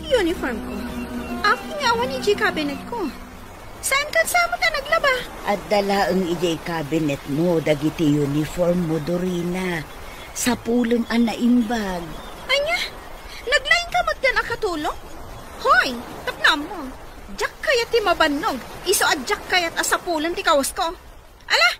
ti uniform ko. Aking awan iti cabinet ko. Saan ka sa mo ta naglaba? At dala ang iti cabinet mo, dagiti uniform mo, Dorina. Sa pulong ang naimbag. Anya, naglain ka magdan akatulong? Hoy, tapnam mo. Jak kayat ti mabannog. Iso adjak kayat asapulan ti kawas ko. Ala,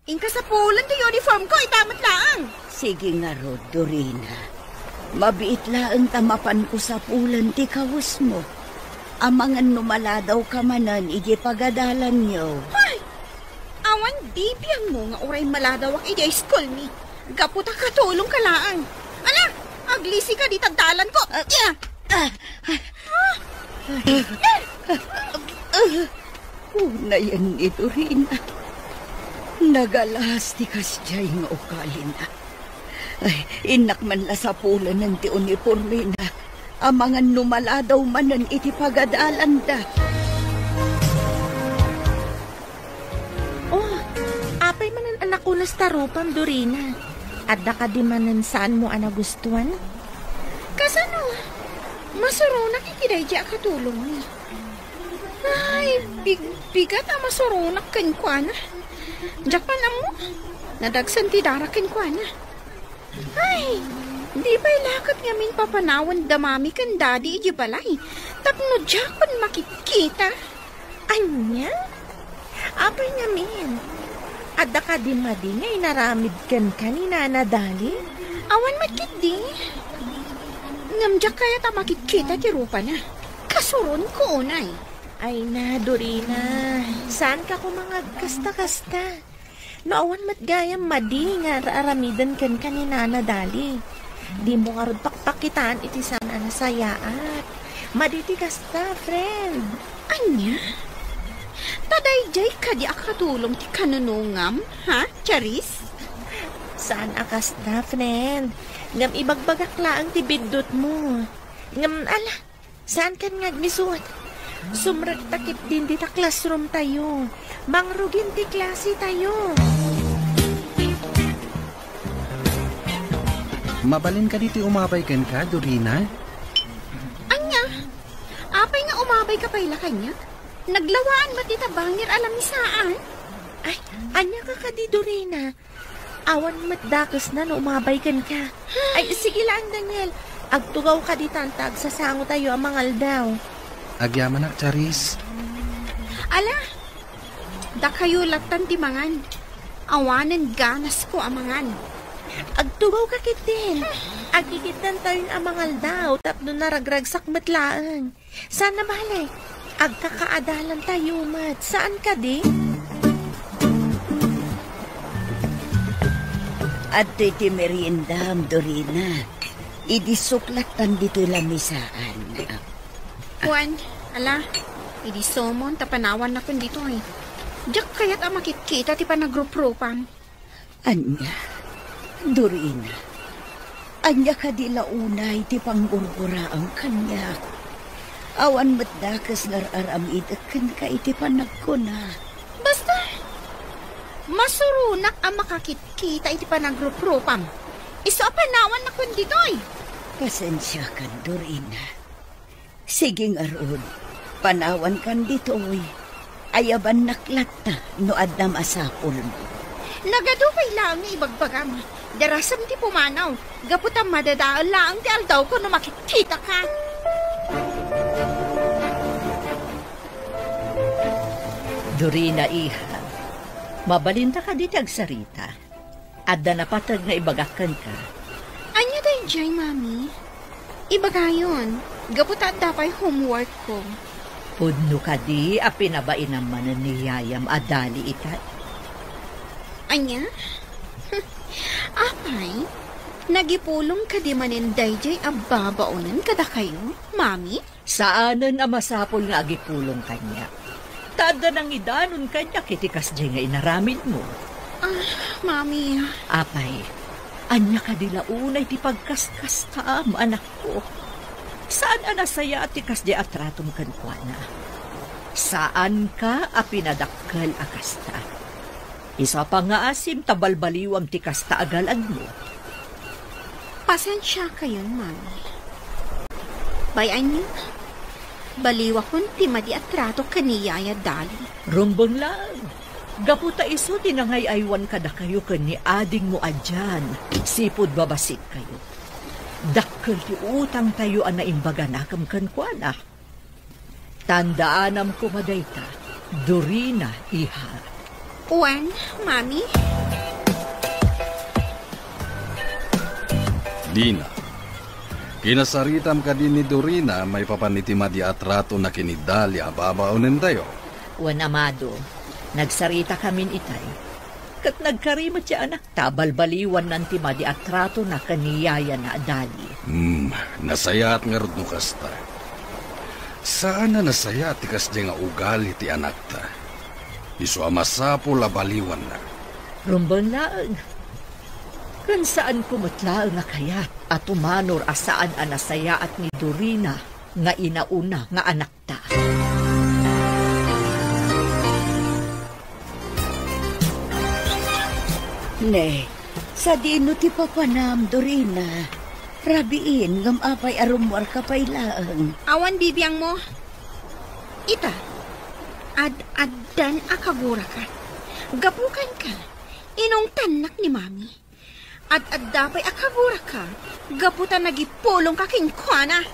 inkasapulan ti uniform ko, itamat laang. Sige nga rod, Dorina. Mabiit laang tamapan ko sa pulan ti kawas mo. Amangan numala daw ka manan, iji pagadalan nyo. Hoy, awan bibiyang mo nga uray maladawak iji school ni. Gaputa katulong ka laang. Ala, aglisi ka di tagdalan ko. Una yan ni Dorina. Nagalas ti kasjay nga ukalin na. Ay, inak man la sa pulan ng ti uniforme na. Amangan numala daw manan iti pagadalan da. Oh, apay manan anak ko na starupam, Dorina. Adda ka di manan saan mo anagustuhan? Kasano? Masurunak ikiday di akatulong ni. Ay, bigat ang masurunak kankwana. Japan mo, nadagsan ti dara kankwana. Ay, di ba'y lakat ngamin papanawan damami kan daddy iji balay. Tapno dyan makikita. Anya? Apay ngamin. Adda ka di madi nga inaramid kan kanina nadali? Awan makidi. Ngamdyak kaya ta makikita ti rupa na. Kasuron ko unay. Ay na, Dorina. Saan ka kumangag kasta-kasta? Noowan matgayam madi nga aramidan kan kanina nadali. Di mo nga rod pakpakitaan iti sana nasayaat. Maditi kasta, friend. Anya? Taday jay ka di akatulong ti kanunungam, ha, Charis? Saan akasta, friend? Ngam ibagbagak laang ti bidot mo. Ngam, ala, saan kan ngagmisuot? Sumrag takip din di ta classroom tayo. Mangrugin ti klase tayo. Mabalin ka dito umabay kan ka, Dorina? Anya? Apay nga umabay ka pa'y kanya? Naglawaan ba tita bangir alam ni saan? Ay, anya ka di, Dorina. Awan matdakas na no umabay kan ka. Ay, sige lang, Daniel. Agtugaw ka di tantag sa sango tayo ang mangal daw. Agyaman na, Charis. Ala, da kayo latan ti mangan. Awanan ganas ko amangan. Agtugaw ka kitin. Agigitan tayo ang mangal daw tapno naragragsak matlaan. Sana malay, agkakaadalan tayo mat. Saan ka di? At iti meriendam, Dorina. Idisuklatan dito lamisaan. Juan, ala, idi somon, tapanawan na kun dito eh. Diyak kaya't ang makikita ti panagrupropan. Anya, Dorina, anya ka di launay ti panggurgura ang kanya. Awan matdakas nararamid akan ka iti panagkuna. Basta, masurunak ang makakikita iti panagrupropan. Iso panawan na kun dito eh. Pasensya ka, Dorina. Sige nga roon, panawan kan dito oy. Ayaban naklata no adnam asapol mo. Nagadupay lang nga ibagbagam. Darasam ti pumanaw. Gaputam madadaan lang ti aldaw ko na makikita ka. Dorina, iha. Mabalinta ka diti agsarita. Adda napatag nga ibagakan ka. Anya day jay, mami? Ibagayon. Gaputa dapay homework ko. Pudno ka di, apinabain naman ni Yayam adali ita. Anya? Apay, nagipulong ka di manin dayjay ababaonan kada kayo, mami? Saanan ang masapol nga agipulong kanya? Tada nang idanon kanya kitikas di nga inaramid mo. Mami. Apay, anya ka di launay ti pagkaskas taam, anak ko. Saan anasaya at tikas di atratum kankwana? Saan ka apinadakkel akasta? Isa pa nga asim tabalbaliwam tikas taagalad mo. Pasensya kayon, mami. Bayan niyo, baliwa kong timadi at trato kaniyaya dali. Rumbong lang. Gaputa iso tinangay-aywan kada kayo ni ading mo adyan. Sipod babasik kayo. Dakkel ti utang tayo na imbaga nakam kankwana. Tandaanam ko madayta, Dorina, iha. Uwan, mami? Dina, kinasaritam ka din ni Dorina may papanitimadi at rato na kinidali ababaunin tayo. Wan amado, nagsarita kamin itay. Kat nagkarimot siya anak, tabalbaliwan ng timadi at rato na kaniyaya na dali. Nasaya at nga no kasta. Saan na nasaya at ikas di nga ugali ti anak ta? Iso amasapo labaliwan na. Rumbang laang. Kan saan kumatlaang nga kayat at umanor asaan anasaya at ni Dorina nga inauna nga anak ta. Ne, sa dino ti papanam, Dorina. Rabiin, ngam apay arumwar ka pay laang. Awan bibiyang mo. Ita, ad-addan akagura ka. Gapukan ka. Inong tanak ni mami. Ad-adda pa'y akagura ka. Gaputan nagipulong ka kinkwana.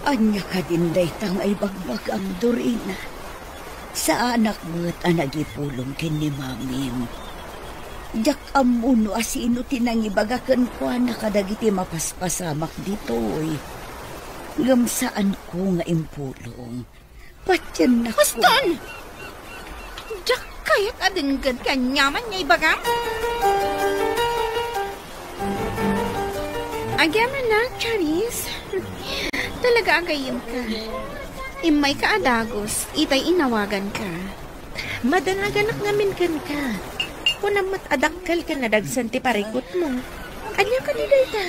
Anya ka din daytang ay bagbag ang Dorina. Sa anak mo't anagipulong kin ni mamim. Jak amuno asino tinangibagakan ko na kadagiti mapaspasamak ditoy. Gamsaan ko nga impulong. Patyan na ko. Huston! Jak kayat adinggad ka nyaman niya ibagam? Agyaman na, Charis. Talaga agayim ka. Imay ka adagos, itay inawagan ka. Madanagan ngamin kan ka. Kunang matadakkel ka na dagsan ti parikot mo. Anya ka ni dayta?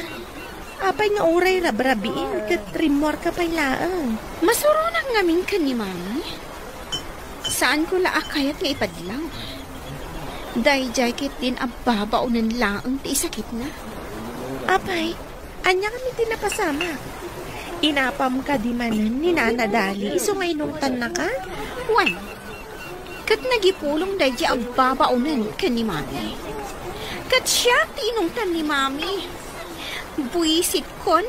Apay nga uray rabrabiin kat trimor ka pay laang. Masurunan ngamin ka ni mami. Saan ko laakayat nga ipadlaw? Dayjay kit din ababaunan laang ti isakit na. Apay, anya kami tinapasama. Inapam ka di manan ni nanadali. Iso ngay nung tan na ka? Wan. Kat nagipulong dahil ang babaunan ka ni mami. Kat siya tinungtan ni mami. Buisit kon.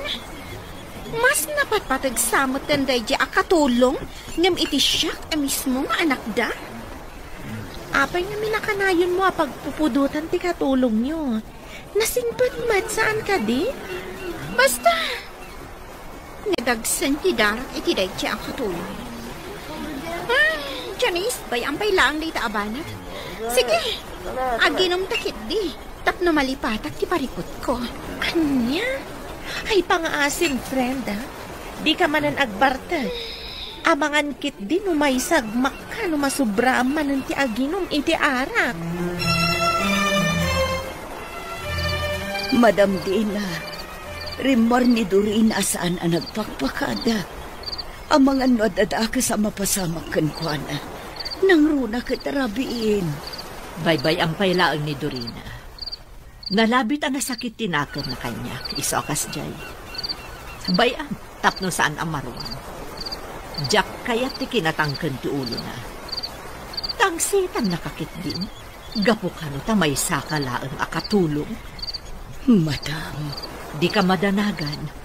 Mas napatpatagsamot tan dahil akatulong ngam iti siya mismo nga anak da. Apay nga minakanayon mo pagpupudutan ti katulong nyo. Nasingpad mat saan ka di? Basta. Nadagsan ti darak iti dahil akatulong. Janice, bayampay lang di taabana. Sige, aginom takit di. Tapno malipatak ti parikot ko. Anya? Ay pangaasim, friend, ha? Di ka manan agbarta. Amangan kit di numaysagmak ka numasubra manan ti aginom iti arak. Madam Dina, rimor ni Dorina saan ang nagpakpakada. Ang mga nadadaka sa mapasamak kankwana. Nang runa katarabiin. Baybay ang pailaang ni Dorina. Nalabit ang nasakit tinakam na kanya. Isokas jay. Bayan, tapno saan ang maruan. Jak kaya ti kinatangkan ti ulo na. Tangsitan nakakit din. Gapo ka no tamay sakalaang akatulong. Madam, di ka madanagan.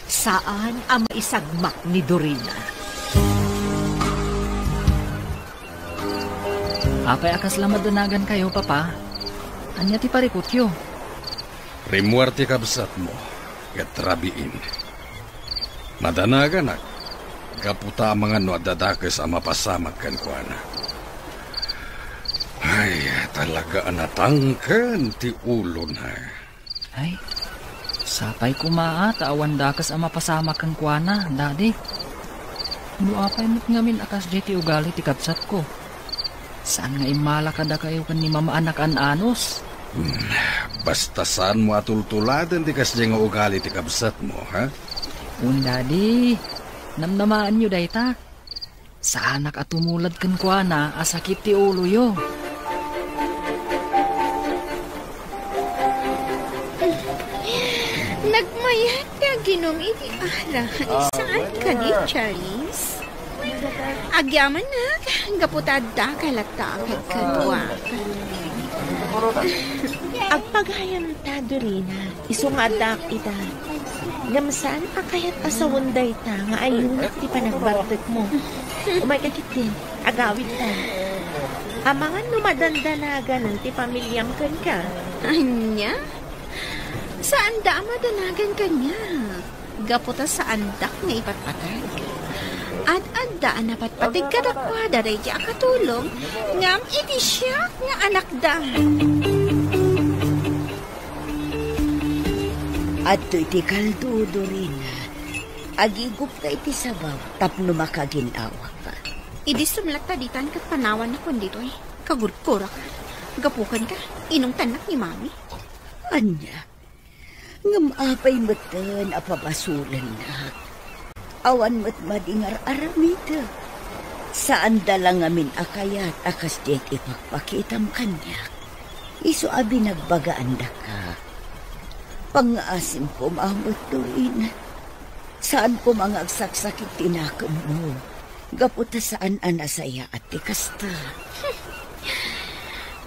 Saan ang maisagmak ni Dorina? Apay akas lang madanagan kayo, papa. Anya ti parikutyo. Rimuarte kabsat mo, gatrabiin. Madanagan ak, kaputa mga no adadakes ang mapasamag kankwana. Ay, talaga anatangkan ti ulo na. Ay, sapay kumaa, taawan dakas ang mapasama kang kuana, dadi. Nuapay mo't ngamin akas jeti ugali ti kapsat ko. Saan nga imala kada kayo kan ni mama anak an-anos? Basta saan mo atultuladan ti kas nga ugali ti kapsat mo, ha? Dadi, namnamaan nyo dayta. Sa anak at tumulad kan kuana, asakit ti ulo yo. Nagmayat ka ginom iti ara. Saan ka di, Charis? Agyaman na, gaputada kalatagad kadwa. Agpagayam ta, Dorina, isungadak ita. Ngamsaan ka kaya't asawunday ta, nga ayunak ti panagbartek mo. Umay kakit din, agawid ta. Amangan numadandanagan ng ti pamilyang kan ka. Anya? Saan da madanagan kanya? Gaputa sa andak nga ipatpatag. At andaan na patpatig kadakwa daray di akatulong ngam iti siya nga anak da. At iti kaldo, Dorina. Agigup ka iti sabaw, tapno makaginawa ka. Idi sumlat taditan kat panawan na kundito eh. Kagurkura ka. Gapukan ka. Inong tanak ni mami. Anya, ngam apay matan apabasulan na. Awan mo't madingar aramita. Saan dalang amin akayat akas jet ipagpakitam kanya. Iso abi nagbagaan da ka. Pang-asim ko maamot tuwin. Saan ko mga agsaksakit tinakam mo. Gaputa saan anasaya at tikasta.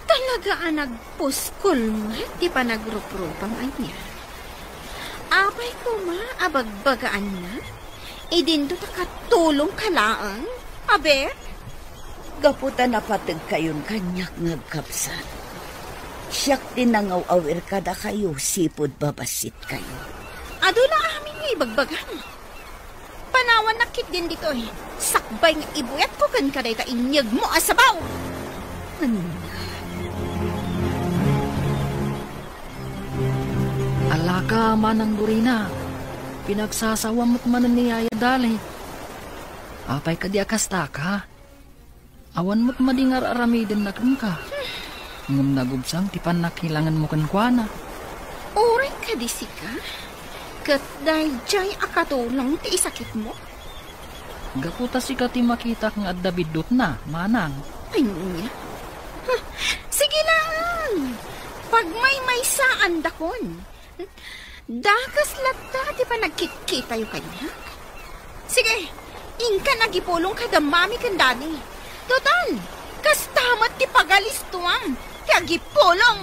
Talaga nagpuskol mo. Di pa nagruprupang anya. Apay ko abagbagaan na. Idinto ta katulong kalaang. Abe? Gaputa napatag kayon kanyak ngagkapsat. Siyak dinangaw-awir kada kayo, sipod babasit kayo. Adula amin nga ibagbagan. Panawan nakit din dito eh. Sakbay nga ibuyat ko kan kaday ta inyag mo asabaw. Alaka manang Dorina. Pinagsasawa mo't manan niyaya dali. Apay ka di akasta ka. Awan mo't madingar aramidin na ka. Ngam nagubsang tipan nakilangan mo kankwana. Uray ka di sika. Kat dahil jay akatulong ti isakit mo. Gaputa si ka ti makita kang adabidot na, manang. Ay niya. Sige lang. Pag may saan dakon. Dakas lata ti pa nagkikita yung kanya. Sige, inka nagipulong ka da mami kan dani. Total, kastamat ti pagalistuang. Ti agipulong.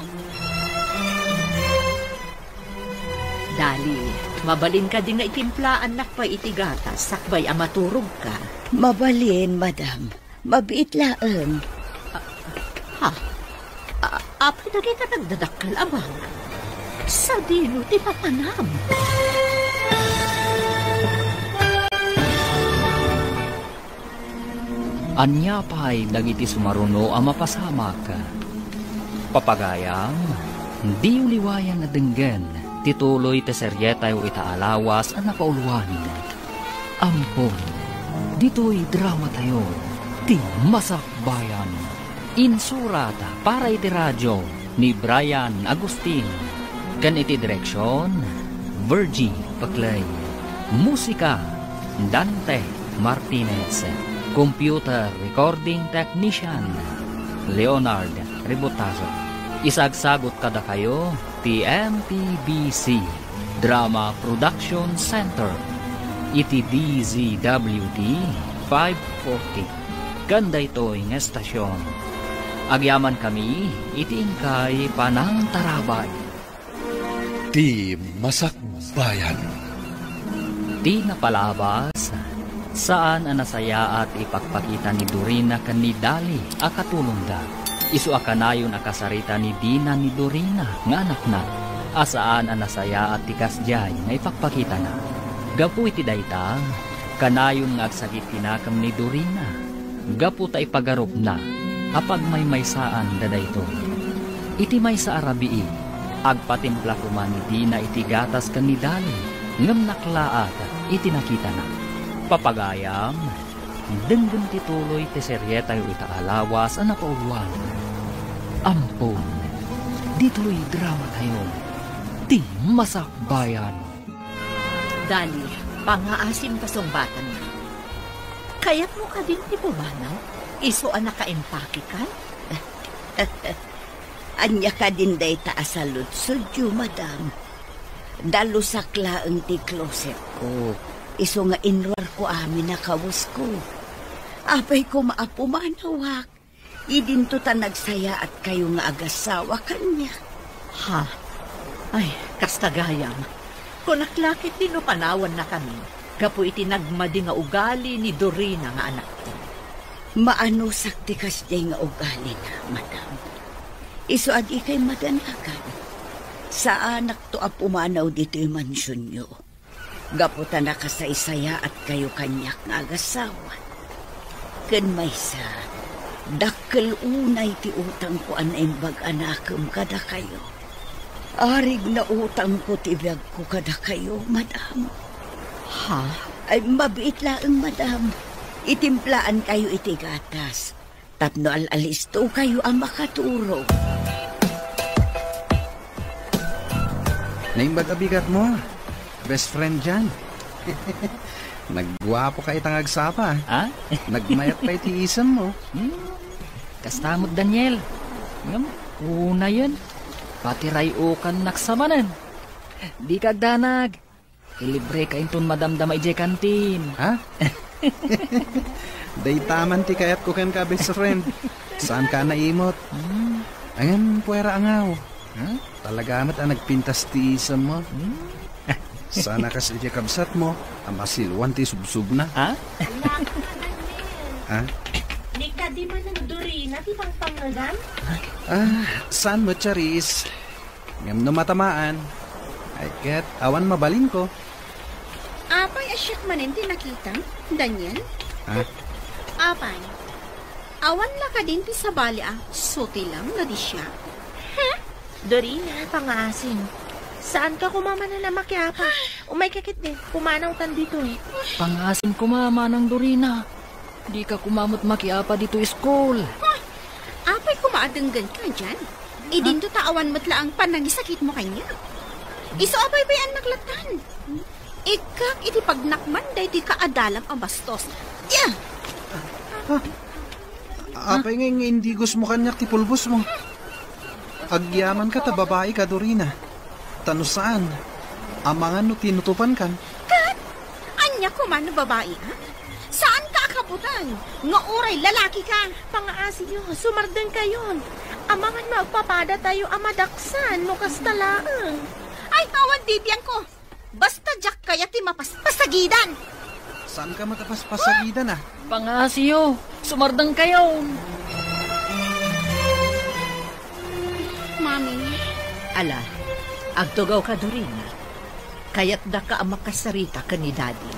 Dali, mabalin ka din nga itimplaan nak pa itigatas, sakbay amaturog ka. Mabalin, madam. Mabiit laang. Apay na kita nagdadakal abang. Sa dino ti papanam. Anya pa'y dagiti sumaruno ang mapasama ka. Papagayam, di uliwayan na denggen, tituloy te seryeta yu itaalawas ang napauluan. Ampon, dito'y drama tayo, ti Masakbayan. Insurata para iti radyo ni Brian Agustin. Kan iti direksyon, Virgie Paclay. Musika, Dante Martinez. Computer recording technician, Leonard Ribotazo. Isagsagot kada kayo, TMPBC Drama Production Center. Iti DZWD 540. Ganda ito ng estasyon. Agyaman kami, iti ingkay panang tarabay. Ti Masakbayan. Di napalabas, saan ang nasaya at ipagpakita ni Dorina kan ni Dali akatulong da. Isu akanayon akasarita ni Dina ni Dorina nga anak na. Asaan ang nasaya at tikasjay nga ipagpakita na. Gapu iti dayta, kanayon nga agsagit tinakam ni Dorina. Gapu ta ipagarup na, apag may saan dadayto. Iti may sa arabii. Agpatimpla kuman ni Dina iti gatas kan ni Dali, ngam naklaat iti nakita na. Papagayam, denggan tituloy ti seryeta yu itaalawas ang napauluan. Ampon, dito'y drama tayo, ti Masakbayan. Dali, pangaasim kasong batan na. Kaya't mo ka din ti pumanaw? Iso ang naka-empake ka? Anya ka din day taasaludsod yu, madam. Dalusak laeng ti closet ko. Iso nga inwar ko amin na kawus ko. Apay ko maapumanawak. Idinto ta nagsaya at kayo nga agasawa kanya. Ha? Ay, kastagayam. Kung naklakit din o panawan na kami, kapo itinagmadi nga ugali ni Dorina nga anak ko. Maano sakti kasday nga ugali na, madam. Iso adi kay madanagan. Sa anak to apumanaw dito yung mansyon nyo. Gaputa na kasaysaya at kayo kanyak nga agasawa. Kan may sa, dakkel unay ti utang ko anay bag-anakam kada kayo. Arig na utang ko ti biyag ko kada kayo, madam. Ha? Ay mabiit laeng, madam. Itimplaan kayo iti gatas. Tapno al-alisto kayo ang makaturo. Naimbag abigat mo. Best friend dyan. Nagwapo ka itang agsapa. Ha? Nagmayat pa iti isam mo. Kastamot Daniel. Ngam, una yun. Pati rayukan naksamanan. Di kagdanag. Ilibre ka inton madamdama ije kantin. Ha? Day taman ti kayat ko ken ka best friend. Saan ka naimot? Ayan, puwera angaw. Talaga amat ang nagpintas ti isam mo. Sana kasi ije kabsat mo. Amasilwan ti subsub na. Ha? Ha? Di ka di man ng Dorina, di bang pangalan? Saan mo, Charis? Ngam no matamaan. Ay, ket, awan mabalin ko. Apay asyak manin ti nakita, Daniel? Ha? Apay, awan la ka din ti sabali suti lang na di siya. Dorina, pangasin. Saan ka kumama na makiapa? Umay kakit din, pumanaw tan dito eh. Pangasin ko mama ng Dorina. Di ka kumamot makiapa dito school. Apay kumaadenggan ka dyan. Idinto taawan mo't laang panangisakit mo kanya. Iso apay bayan naglatan. Ikak iti pagnakman day di ka adalang ang bastos. Yeah! Apay nga hindi gusto mo kanyak ti pulbos mo. Agyaman ka ta babae ka, Dorina. Tano saan? Amangan no tinutupan kan. Anya ko man babae, ha? Saan ka akabutan? Nga oray, lalaki ka. Pangaasi nyo, sumardan kayon. Amangan magpapada tayo amadaksan no kastalaang. Ay, tawan bibiyang ko. Basta jak kaya ti mapaspasagidan. Saan ka matapaspasagidan ah? Pangasiyo, sumardang kayo. Mami, Ala, agtugaw ka Dorina. Kaya't da ka ang makasarita ka ni Daddy.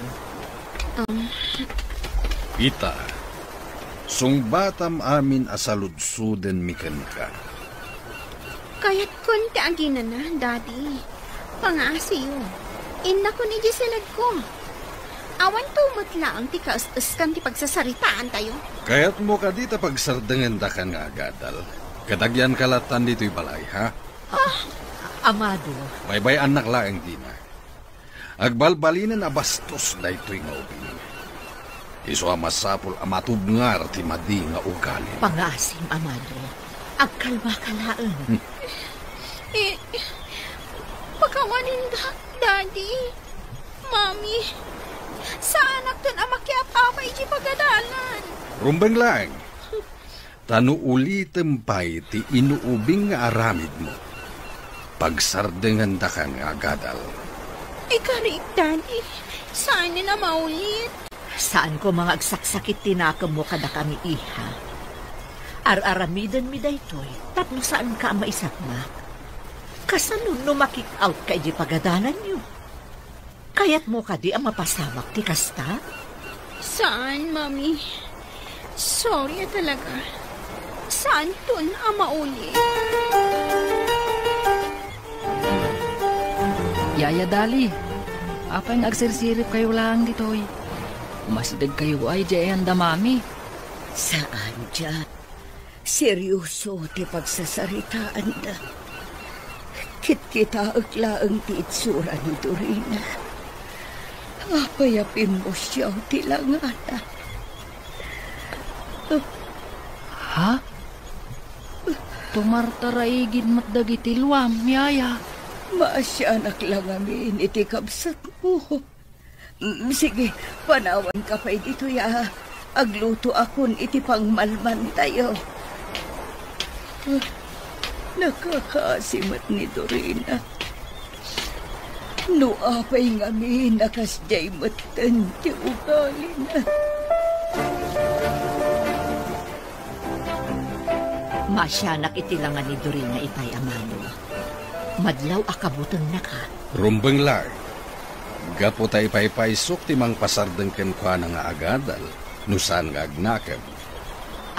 Ita, sungbatam amin asaludsuden miken ka. kaya't konti ang ginana, Daddy. Pangasiyo. Inna ko ni Giselad ko. Awan tumot lang ti kaus-uskan ti pagsasaritaan tayo. Kaya't mo ka dita pagsardangan da ka nga agadal. Kadagyan kalatan dito'y balay, ha? Amado, Baybay anak laeng di na. Agbalbalinin a bastos da ito'y nga ubing. Iso amasapol amatubngar ti madi nga ugali. pangasim, Amado. Agkalma ka laang. Pagkawanin Daddy. Mami. Sa anak ton amakyap-apay di pagadalan. Rumbeng laeng. Tanu ulitem pa'y ti inuubing nga aramid mo. Pagsardengan da ka nga agadal. Ikarik, Daddy. Saan na maulit? Saan ko mga agsaksakit tinakam mo kada kami iha? Ar-aramidan mi daytoy, tapno saan ka ang maisakma? Kasanun no makik out ka di pagadanan niyo? Kaya't mo ka di ang mapasamak ti kasta? Saan, Mami? Sorry talaga. Saan ton ang maulit? Yaya Dali, apa yung agsirsirip kayo lang ditoy? Umasdag kayo ay diyan da mami. Saan dyan? Seryoso ti pagsasaritaan da. Kit-kita aglaang ti itsura ni Dorina. Apayapin mo siya ti langana. Ha? Tumartaraigid matdagiti luwam, yaya. Maasyanak lang amin iti kabsat mo. Sige, panawan ka pa dito ya. Agluto akon iti pangmalman tayo. Nakakaasimat ni Dorina. Nuapay ngami nakasjay matan ti ugali na. Masyanak itilangan ni Dorina itay amano. Madlaw akabutang na ka. Rumbeng lar. Gapo tay paypaysok ti mang pasardeng ken kwa nga agadal. Nusan nga agnakem.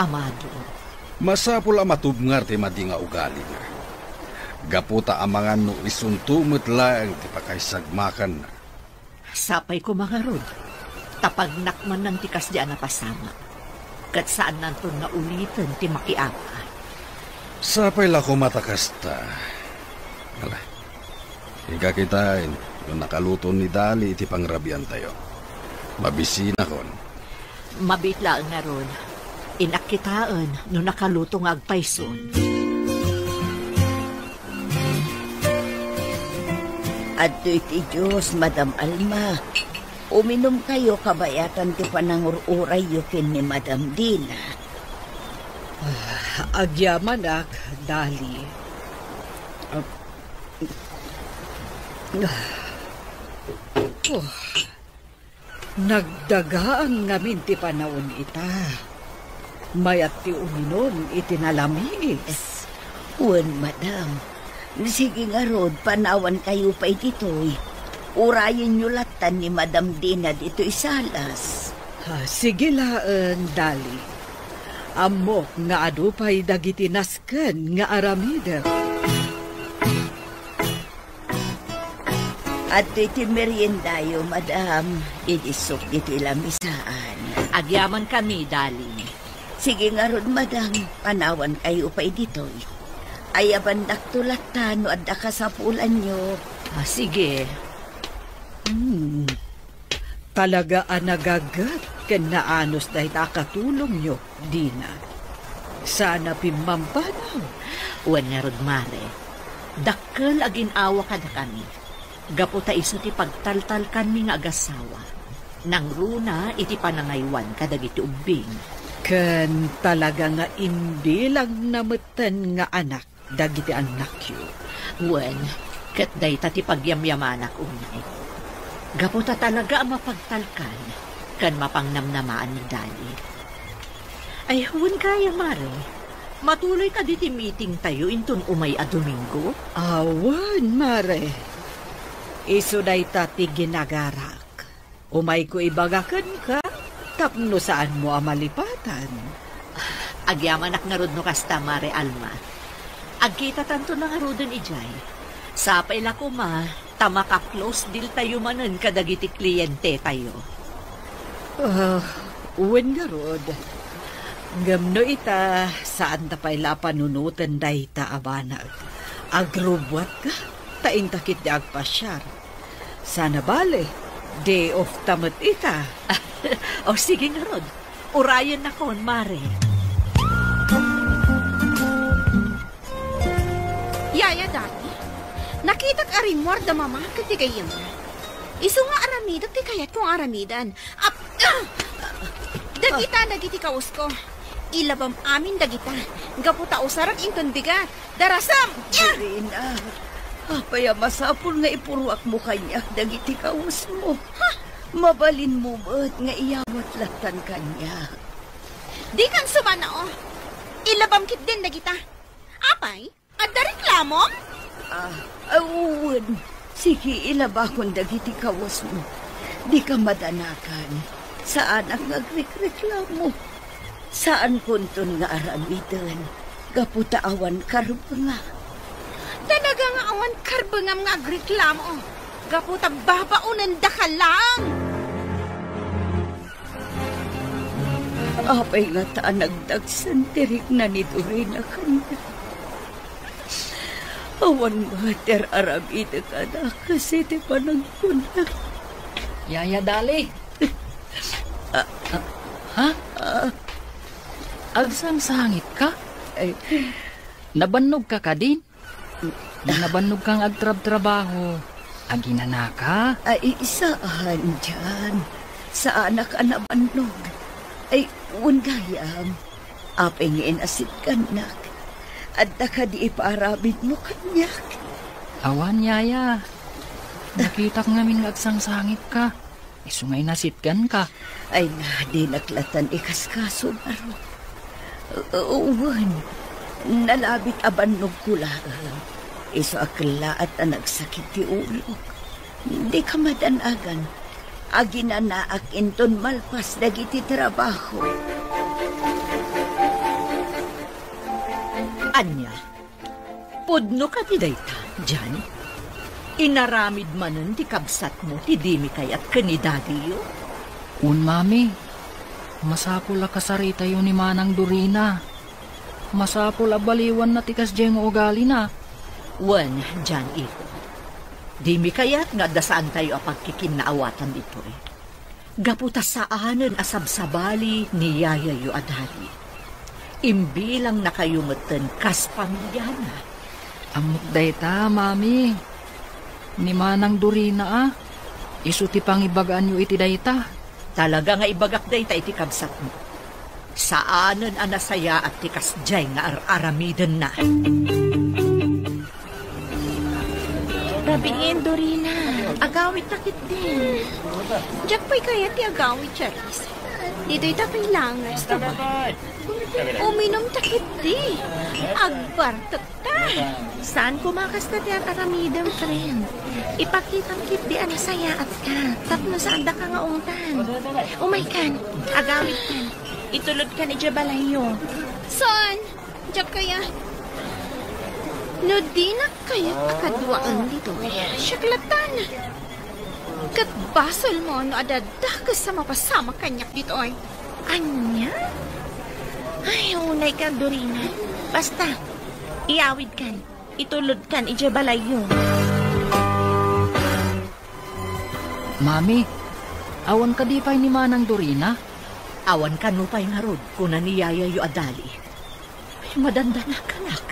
Amado. Masapul a matubngar ti madi nga ugali na. Gaputa amangan no isuntumot lang ti pakaysagmakan na. Sapay ko mga rod. Tapagnak man ng tikas di napasama. Kat saan nanton nga ulitin ti makiapa. Sapay la ko matakasta. Ala, higa kitain, yung nakaluto ni Dali iti pangrabian tayo. Mabisina kon. Mabitlaan nga ron. Inakitaan no nakaluto nga agpayson. Adto iti Diyos, Madam Alma. Uminom kayo kabayatan ti panangururay yukin ni Madam Dina. Agyamanak, Dali. Nagdagaan ngamin ti panahon ita. Mayat ti uminom itinalamis. Wan, Madam. Sige nga rod, panawan kayo pa ititoy. Urayin nyo latan ni Madam Dina dito isalas. Sige laan, Dali. Amok nga adupay dagiti nasken nga aramida. At iti meriendayo, Madam. Idisok dito ilamisaan. Agyaman kami, Dali. Sige nga rod, Madam. Panawan kayo pa ititoy. Ayaban daktulatan no adda kasapulan nyo. Sige. Talaga anagagat ken naanos dahi takatulong nyo, Dina. Sana pimampanaw. Wan nga rod, Mare. Dakkel agin awa kada kami. Gaputa iso ti pagtaltal kami nga agasawa. Nang runa iti panangaywan kadagiti ubing. Ken talaga nga indi lang nametan nga anak dagiti anak yu. Wen, ket dayta ti pagyamyamanak unay. Gaputa talaga ang mapagtalkan kan mapangnamnamaan ni Dali. Ay, huwag kaya, Mare. Matuloy ka diti meeting tayo intun umay a Domingo? Awan, Mare. Iso dayta ti ginagarak. Umay ko ibagakan ka, tapno saan mo amalipatan. Agyamanak nga rod no kasta, Mare Alma. Agkita tanto na nga rodon ijay. Sapay la ko ma, tamaka-close deal tayo manen kadagiti kliyente tayo. Uwan nga rod. Gamno ita, saan tapay la panunutan dayta abanag. Agrobwat ka, taing takit di agpasyar. Sana bale, day of tamat ita. O sige nga rod, urayan na kon, Mare. Yaya, Dali. Nakitak arimwar da mama kati kayam. Iso nga aramidak ti kayat kong aramidan. Dagita dagiti kaus ko. Ilabam amin dagita. Gaputa usarak inton bigat. Darasam! Dorina, apaya masapul nga ipuruak mo kanyak dagiti kaus mo. Mabalin mo ba't nga iyawat latan kanya. Di kan sumana o. Ilabam kit din dagita. Apay? Adda reklamo? Uwan. Sige, ilabakon dagiti kawas mo. Di ka madanakan. Saan ang nagreklamo? Saan kunton nga aramidan? Gaputa awan karbanga. Talaga nga awan karbangam nga agreklamo. Gaputa babaunan da ka lang. Apay nga taan nagdagsan tirik na ni Dorina kanya. Awan mater arabida ka na kasi ti panagpunan. Yaya, Dali. Ha? Agsang sangit ka? Ay, Nabannog ka ka din? Dayta. Nabannog kang agtrab-trabaho. Aginanaka? Ay, saan dyan? Saan ka nabannog? Ay, gayam. Apengin asit kanak. At ka di ipaarabid mo kanyak. Awan, yaya. Nakita ko ngamin nga agsangsangit ka. Isungay nasitkan ka. Ay nga, di naklatan ikaskaso baro. Uwan, nalabit abannog kulaan. Iso akla at nagsakit ti ulo. Di ka madanagan. Aginanaak inton malpas dagiti trabaho. Anya, pudno ka ti dayta, dyan? Inaramid manan ti kabsat mo ti dimi kayat kanidadiyo? Mami. Masapul kasarita yun ni Manang Dorina. Masapul baliwan na tikas diyang ugali na. Wan, dyan ito. Dimi kayat nga dasaan tayo apagkikinaawatan dito eh. Gaputa saanan asabsabali ni Yayayo Adali. Imbilang na kayo matan kas pamilyana. Amot dayta, mami. Ni Manang Dorina Isuti pang ibagaan yu iti dayta. Talaga nga ibagak dayta iti kabsat mo. Saanan anasaya at tikas jay nga aramidan na. Rabiin, Dorina. Agawit takit din. Diyak pa'y kaya ti agawit, Charis. Dito'y tapay langas. Uminom takit di. Agbar tata. Saan kumakas na ti aramidang friend? Ipakitang kit di anasaya at ka. Tapno saan da ka nga ungtan. Umay kan, agawit kan. Itulod ka ni Jabalayo. Saan? Diyak kaya? No di na kaya akadwaan dito. Syaklatan. Kat basol mo no adadakas sa mapasama kanyak dito ay. Anya? Ay, unay ka, Dorina. Basta, iawid kan. Itulod kan, Ijabalayo. Mami, awan ka di pa'y ni Manang Dorina? Awan ka no pa'y nga rod kuna ni Yayayo Adali. Ay, madanda na kanak.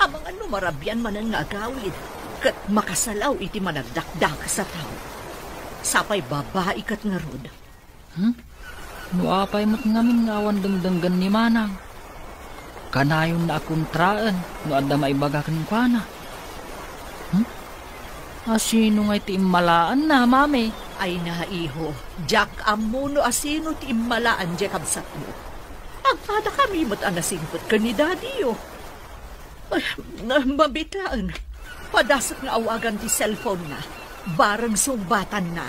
Amang ano marabyan manan nga agawid. Kat makasalaw iti managdakdak sa tao. Sapay babae kat nga rod. Nuapay mo't ngamin nga awan dengdenggan ni Manang. Kanayon na akuntraan no adda maibagakan kwa na. Asino nga iti immalaan na, mami? Ay na, iho. Jack amuno asino ti immalaan di kabsat mo. Agpada kami mo't anasingpot ka ni daddy, oh. Ay, mabitlaan. Padasot nga awagan ti cellphone na. Barang sumbatan na.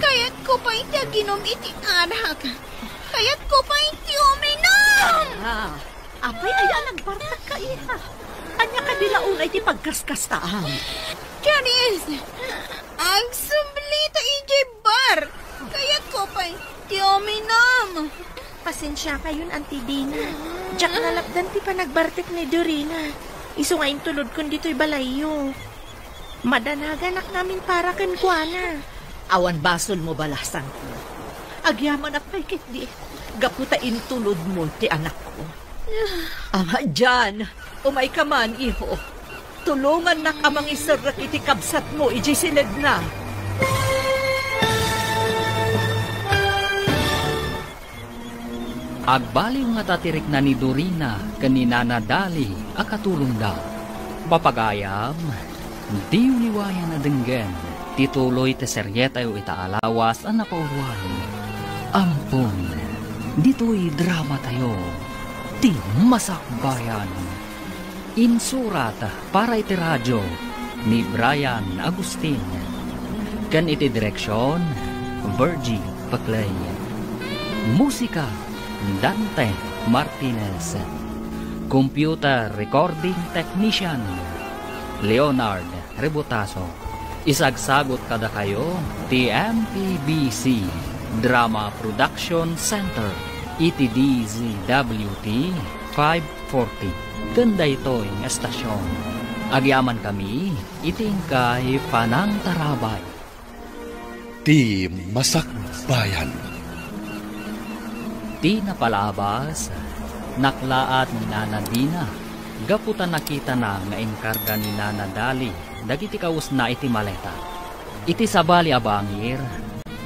Kaya't ko pa iti aginom iti anak. Kaya't ko pa iti uminom. Apay ayan nagbartak ka, iha. Anya ka dilaunay ti pagkaskastaan. Charis, ang sumblita iti bar. Kaya't ko pa iti uminom. Pasensya kayon, Auntie Dina. Diyak nalapdan ti panagbartik ni Dorina. Iso nga tulod kun dito'y balayo. Madanaganak namin para kenkwana. Awan basol mo balasan ko. Agyaman at may kitdi. Gaputa intulod mo ti anak ko. Ama, dyan. Umay ka man, iho. Tulungan na kamang isarak iti kabsat mo, ijisilid na. Agbaliw nga tatirik na ni Dorina kanina na dali akatulong daw. Papagayam, di uniwayan na denggen, tituloy te seryeta yu itaalawas ang napauluan. Ampun, dito'y drama tayo, ti masakbayan. Insurat para iti radyo ni Brian Agustin. Kan iti direksyon, Virgie Paclay. Musika, Dante Martinez. Computer Recording Technician Leonard Rebutaso. Isagsagot kada kayo TMPBC Drama Production Center ETDZWT 540. Ganda ito yung estasyon. Agyaman kami itingkay Panang Tarabay. Ti Masakbayan. Di napalabas, naklaat ni Nana Dina, Gaputan nakita na nga inkarga ni Nana Dali, dagiti kaus na iti maleta. Iti sabali abangir,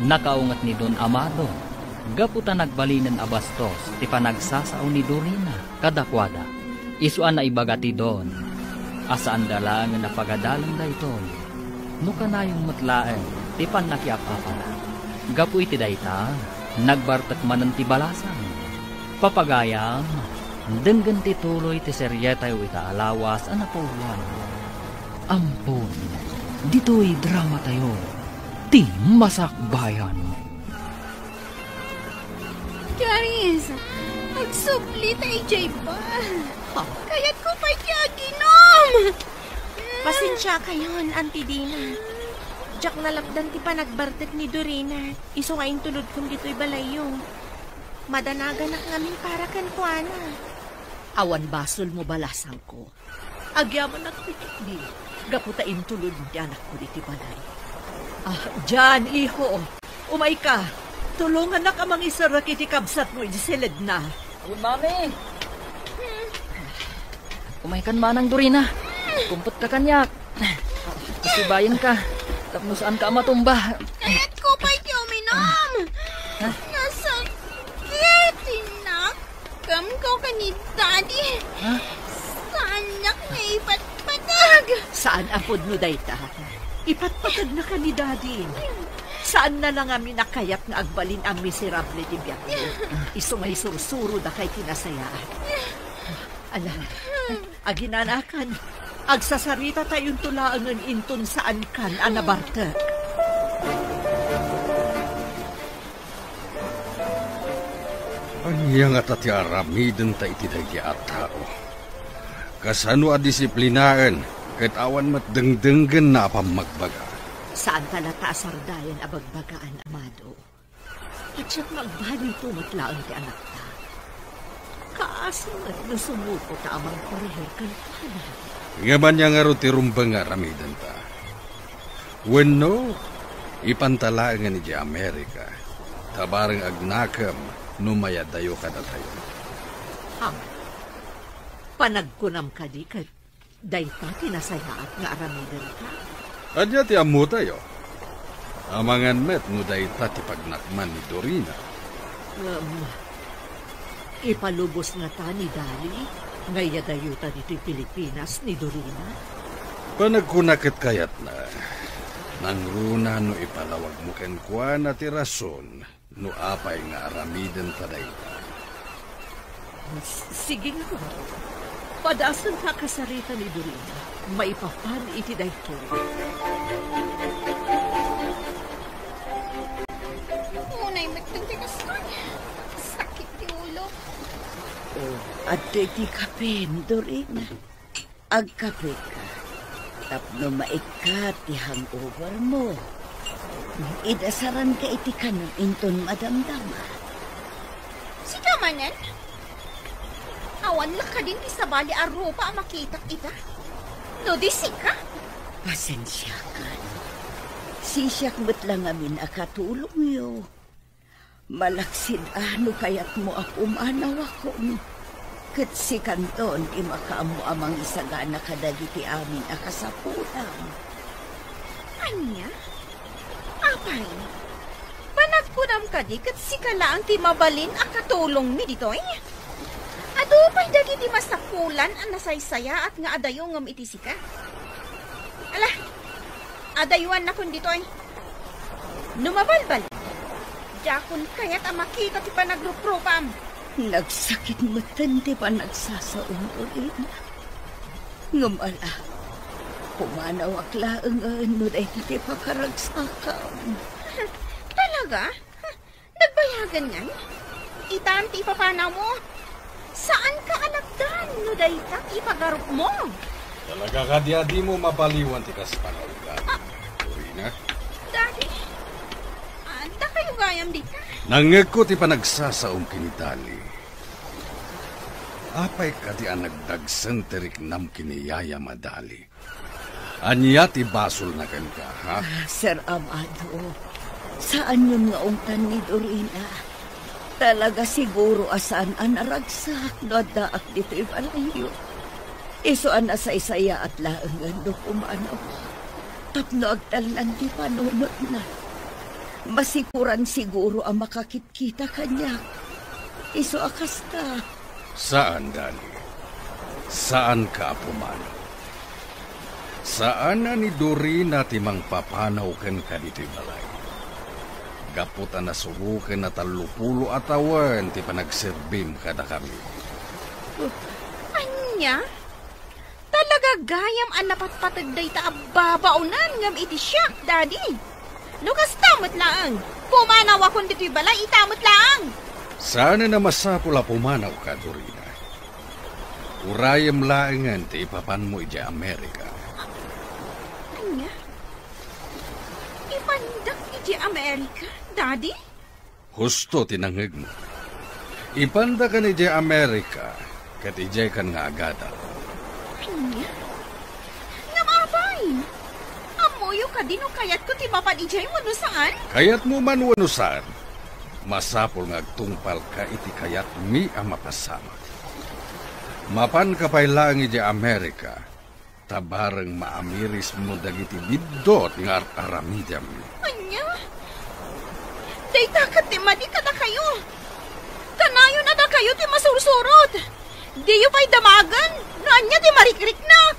nakaungat ni Don Amado. Gaputan nagbalinan abastos, ti panagsasao ni Dorina, kadakwada. Isuan na ibagati Don, asaan dalang na pagadalang da ito. No kanayong mutlaen, ti panakiapapala. Gapu iti dayta, nagbartak manan ti balasan. Papagayam, denggan ti tuloy ti seryeta yu ita alawas anapulan. Ampun, dito'y drama tayo, ti masakbayan. Charis, agsupli tayo jay ba? Kaya't ko pa'y ginom. Pasensya kayon, Auntie Dina. Jack nalapdan ti panagbartek ni Dorina. Iso nga tulod kong dito'y balayo. Madanagan na ngamin para kan kuana. Awan basol mo balasang ko. Agyaman nagpitik di. Gaputain tulod di anak ko di balay. Jan, iho. Umay ka. Tulungan na ka mang isarak iti kabsat mo iti silid na. Uy, mami! Kumaykan manang Dorina. Kumput ka kanyak. Kasibayan ka. Tapos saan ka matumba. Kaya't ko pa'y uminom. Nasakit, inak. Kam ko ka ni Daddy. Saan nak na ipatpatag? Saan apod mo dayta? Ipatpatag na ka ni Daddy. Saan na lang amin nakayat nga agbalin ang miserable di biyak mo? Iso ngay sursuro da kay kinasayaan. Ala, aginanakan, agsasarita tayong tulaangan inton saan kan anabartek. Anya nga tati aramiden ta iti dagi at tao. Kasano a disiplinaan, kat awan mat dengdenggen na pamagbaga. Saan ka nataasardayan abagbagaan, Amado? At siyang magbaling tumatlaang ti anak ta. Kaasang at nasumuko ta amang pareher kan pana. Ngaman niya nga ro ti rumbang nga ramidan ta. Wenno, ipantala nga ni di Amerika. Tabarang agnakam, numayadayo ka na tayo. Panagkunam ka di kat dayta tinasayaat nga aramidan ka. Adya ti amu tayo. Amangan met no dayta ti pagnakman ni Dorina. Ipalubos nga ta ni Dali, ngayadayuta dito'y Pilipinas ni Dorina. Panagkunakit kayat na, nangruna no ipalawag mo ken kuana ti rason, no apay nga aramiden ta dayta. Sige nga. Padasan ka kasarita ni Dorina, maipapan iti dayto. Unay magtagtigas ka. Sakit di ulo. At iti kape, Dorina. Agkape ka. Tapno maika ti hangover mo. Idasaran ka iti kanang inton madamdama. Si kamanan? Awan lang ka din ti sabali arupa ang makita ita. No di sika? Pasensya ka. Sisyak mo't lang amin akatulong yo. Malaksid ano kayat mo ako umanaw ako. Kat si Kanton imakaamo amang isagana kadagiti amin akasapulang. Anya? Apay? Panagpunam ka di kat si kalaang ti mabalin ang katulong mi ditoy? Ado pa'y dagiti masapulan ang nasaysaya at nga adayo ngam iti sika. Ala, adayuan na kun ditoy. Numabalbal. Jakon kaya't ang makita ti panagrupropam. Nagsakit matan ti pa nagsasaong Dorina. Ngumala, pumanaw aklaang ano dahil ti pakaragsakam. Talaga? Nagbayagan nga? Itan ti papanaw mo? Saan ka alagdan no dayta ipagarup mo? Talaga ka di mo mapaliwan ti kaspanawigan. Dorina? Daddy, anda kayo gayam di ka? Nangeg ko ti panagsasaong kinitali. Apay ka ti anagdagsan terik nam kiniyaya madali. Anya ti basol na kan ka, ha? Sir Amado, saan yung nga ungtan ni Dorina? Talaga siguro asan ang naragsak no daak dito'y balayo. Isuan na sa isaya at laangan do kumanaw. Tapno agtalan di panunot na. Masikuran siguro ang makakitkita kanya. Iso akasta. Saan, Dali? Saan ka pumanaw? Saan na ni Dorina timang papanaw ken ka dito'y balay? Gaputan na subukan na 30 atawan ti panagserbim kada kami. Anya? Talaga gayam ang napatpatagday ta ababaunan ngam iti siya, Daddy. Lukas tamot lang. Pumanaw akong dito'y balay, itamot lang. Sana na masapula pumanaw ka, Dorina. Urayam laangan ti ipapan mo iti Amerika. Anya? Ipandak iti Amerika, Daddy? Husto tinangig mo. Ipanda ka ni iti Amerika, kat ijay kan nga agada. Anya? Namabay. Amoyo ka din o kayat ko ti papan ijay wano saan? Kayat mo man wano saan, masapol nga agtungpal ka iti kayat mi ang mapasama. Mapan ka pa'y lang iti Amerika, tabarang maamiris mo dagiti bidot nga aramidam. Anya? Day takat ti madi ka na kayo. Kanayo na da kayo ti masursurot. Di yu pa'y damagan. No anya ti marikriknak.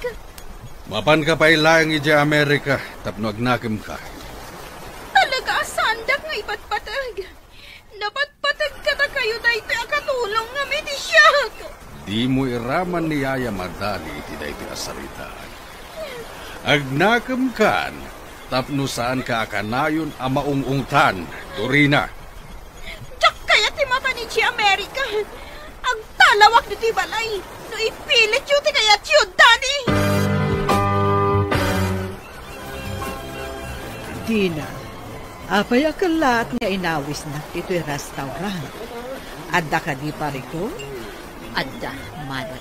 Mapan ka pa'y lang iti Amerika, tapno agnakim ka. Talaga asandak nga ipatpatag. Napatpatag ka na kayo dahi ti akatulong nga may di siyak. Di mo iraman ni Yaya madali iti dahi ti asaritaan. Agnakam kan, tapno saan ka akanayon ang maungungtan, Dorina. Diyak kaya ti mapanichi Amerika. Ang talawak ni ti balay. No ipilit yu ti kayat yu, Daddy. Dina, apay akalat nga inawis na dito'y restaurant. Adda ka di pariko? Adda, manat.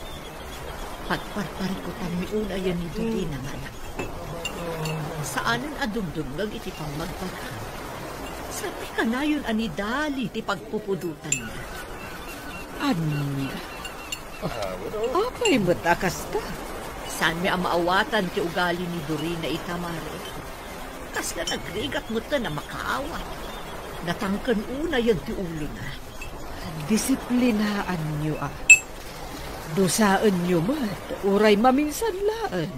Pagparpariko mi una yan ni Dorina, manat. Saanan adumdumgag iti pang magpaka. Sabi ka na yun anidali ti pagpupudutan niya. Anya? Apay mo't akas ka? Saan mi ang maawatan ti ugali ni Dorina itamare? Kas na nagrigat mo ta na makaawat. Natangkan una yan ti ulo na. Disiplinaan niyo Dosaan niyo mat, uray maminsanlaan.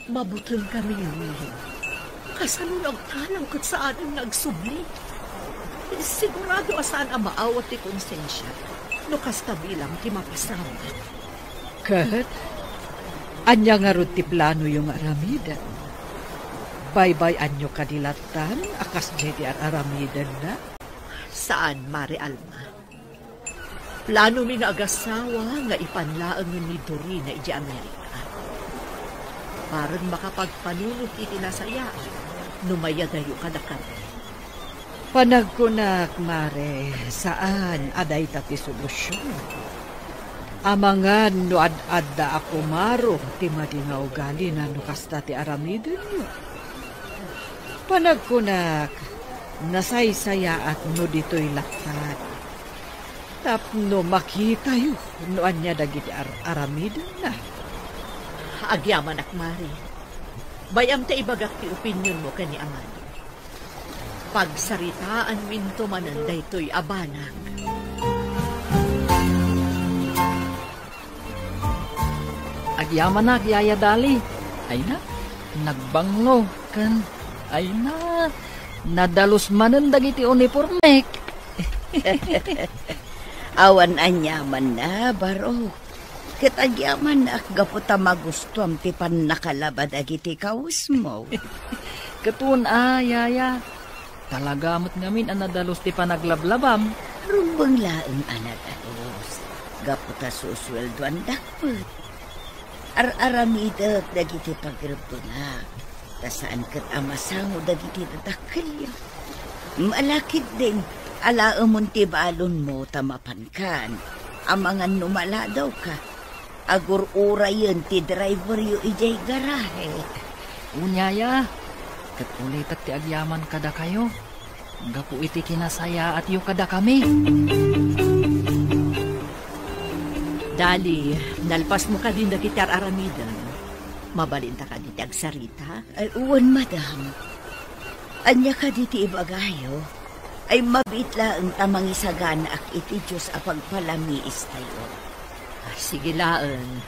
Mabutol kami yun. Kasalunag talang kat saan ang nagsubli. Sigurado asan ang maawat ti konsensya. No kasta bilang ti mapasama. Kat, anya nga ron ti plano yung aramidan. Bye-bye anyo kadilatan, akas jeti at aramidan na. Saan, Mari Alma? Plano mi nga agasawa nga ipanlaang ni Dorina iti Amerika. Parang makapagpanunod iti nasaya, numaya dayo kadakar. Panagkunak, Mare, saan aday tati solusyon? Amangan no ad-adda ako maro, ti madingaw gali na no kasta ti aramidan nyo. Panagkunak, nasaysaya at no dito'y lakad. Tapno makita yu, noan niya dagiti aramidan na. Agyaman ak, Mari. Bayam ta ibagak ti opinion mo kani Amado. Pagsaritaan minto mananday to'y abanak. Agyaman na, Yaya Dali. Ay na, nagbanglo kan. Ay na, nadalos manan dagiti uniformek. Awan anyaman na, baro. Kitagyaman na gaputa magusto ang tipan nakalabad agiti kaus mo. Katun Yaya. Talagamot ngamin ang nadalos ti panaglablabam. Rumbang laeng anadalos. Gaputa susweldo ang dakput. Ar-aramidak dagiti pagrabuna. Tasaan kat amasango dagiti dadakilya. Malakit din. Alaamon ti balon mo tamapankan. Amangan numala daw ka. Agur-ura yun ti driver yu ijay garahe. Unyaya, katulitat ti agyaman kada kayo. Gapu iti kinasaya at yu kada kami. Dali, nalpas mo ka din na gitar aramidan. Mabalinta ka diti agsarita. Ay, uwan, madam. Anya ka diti ibagayo, ay mabitla ang tamang isagana ak iti Diyos apag palamiis tayo. Sige laan.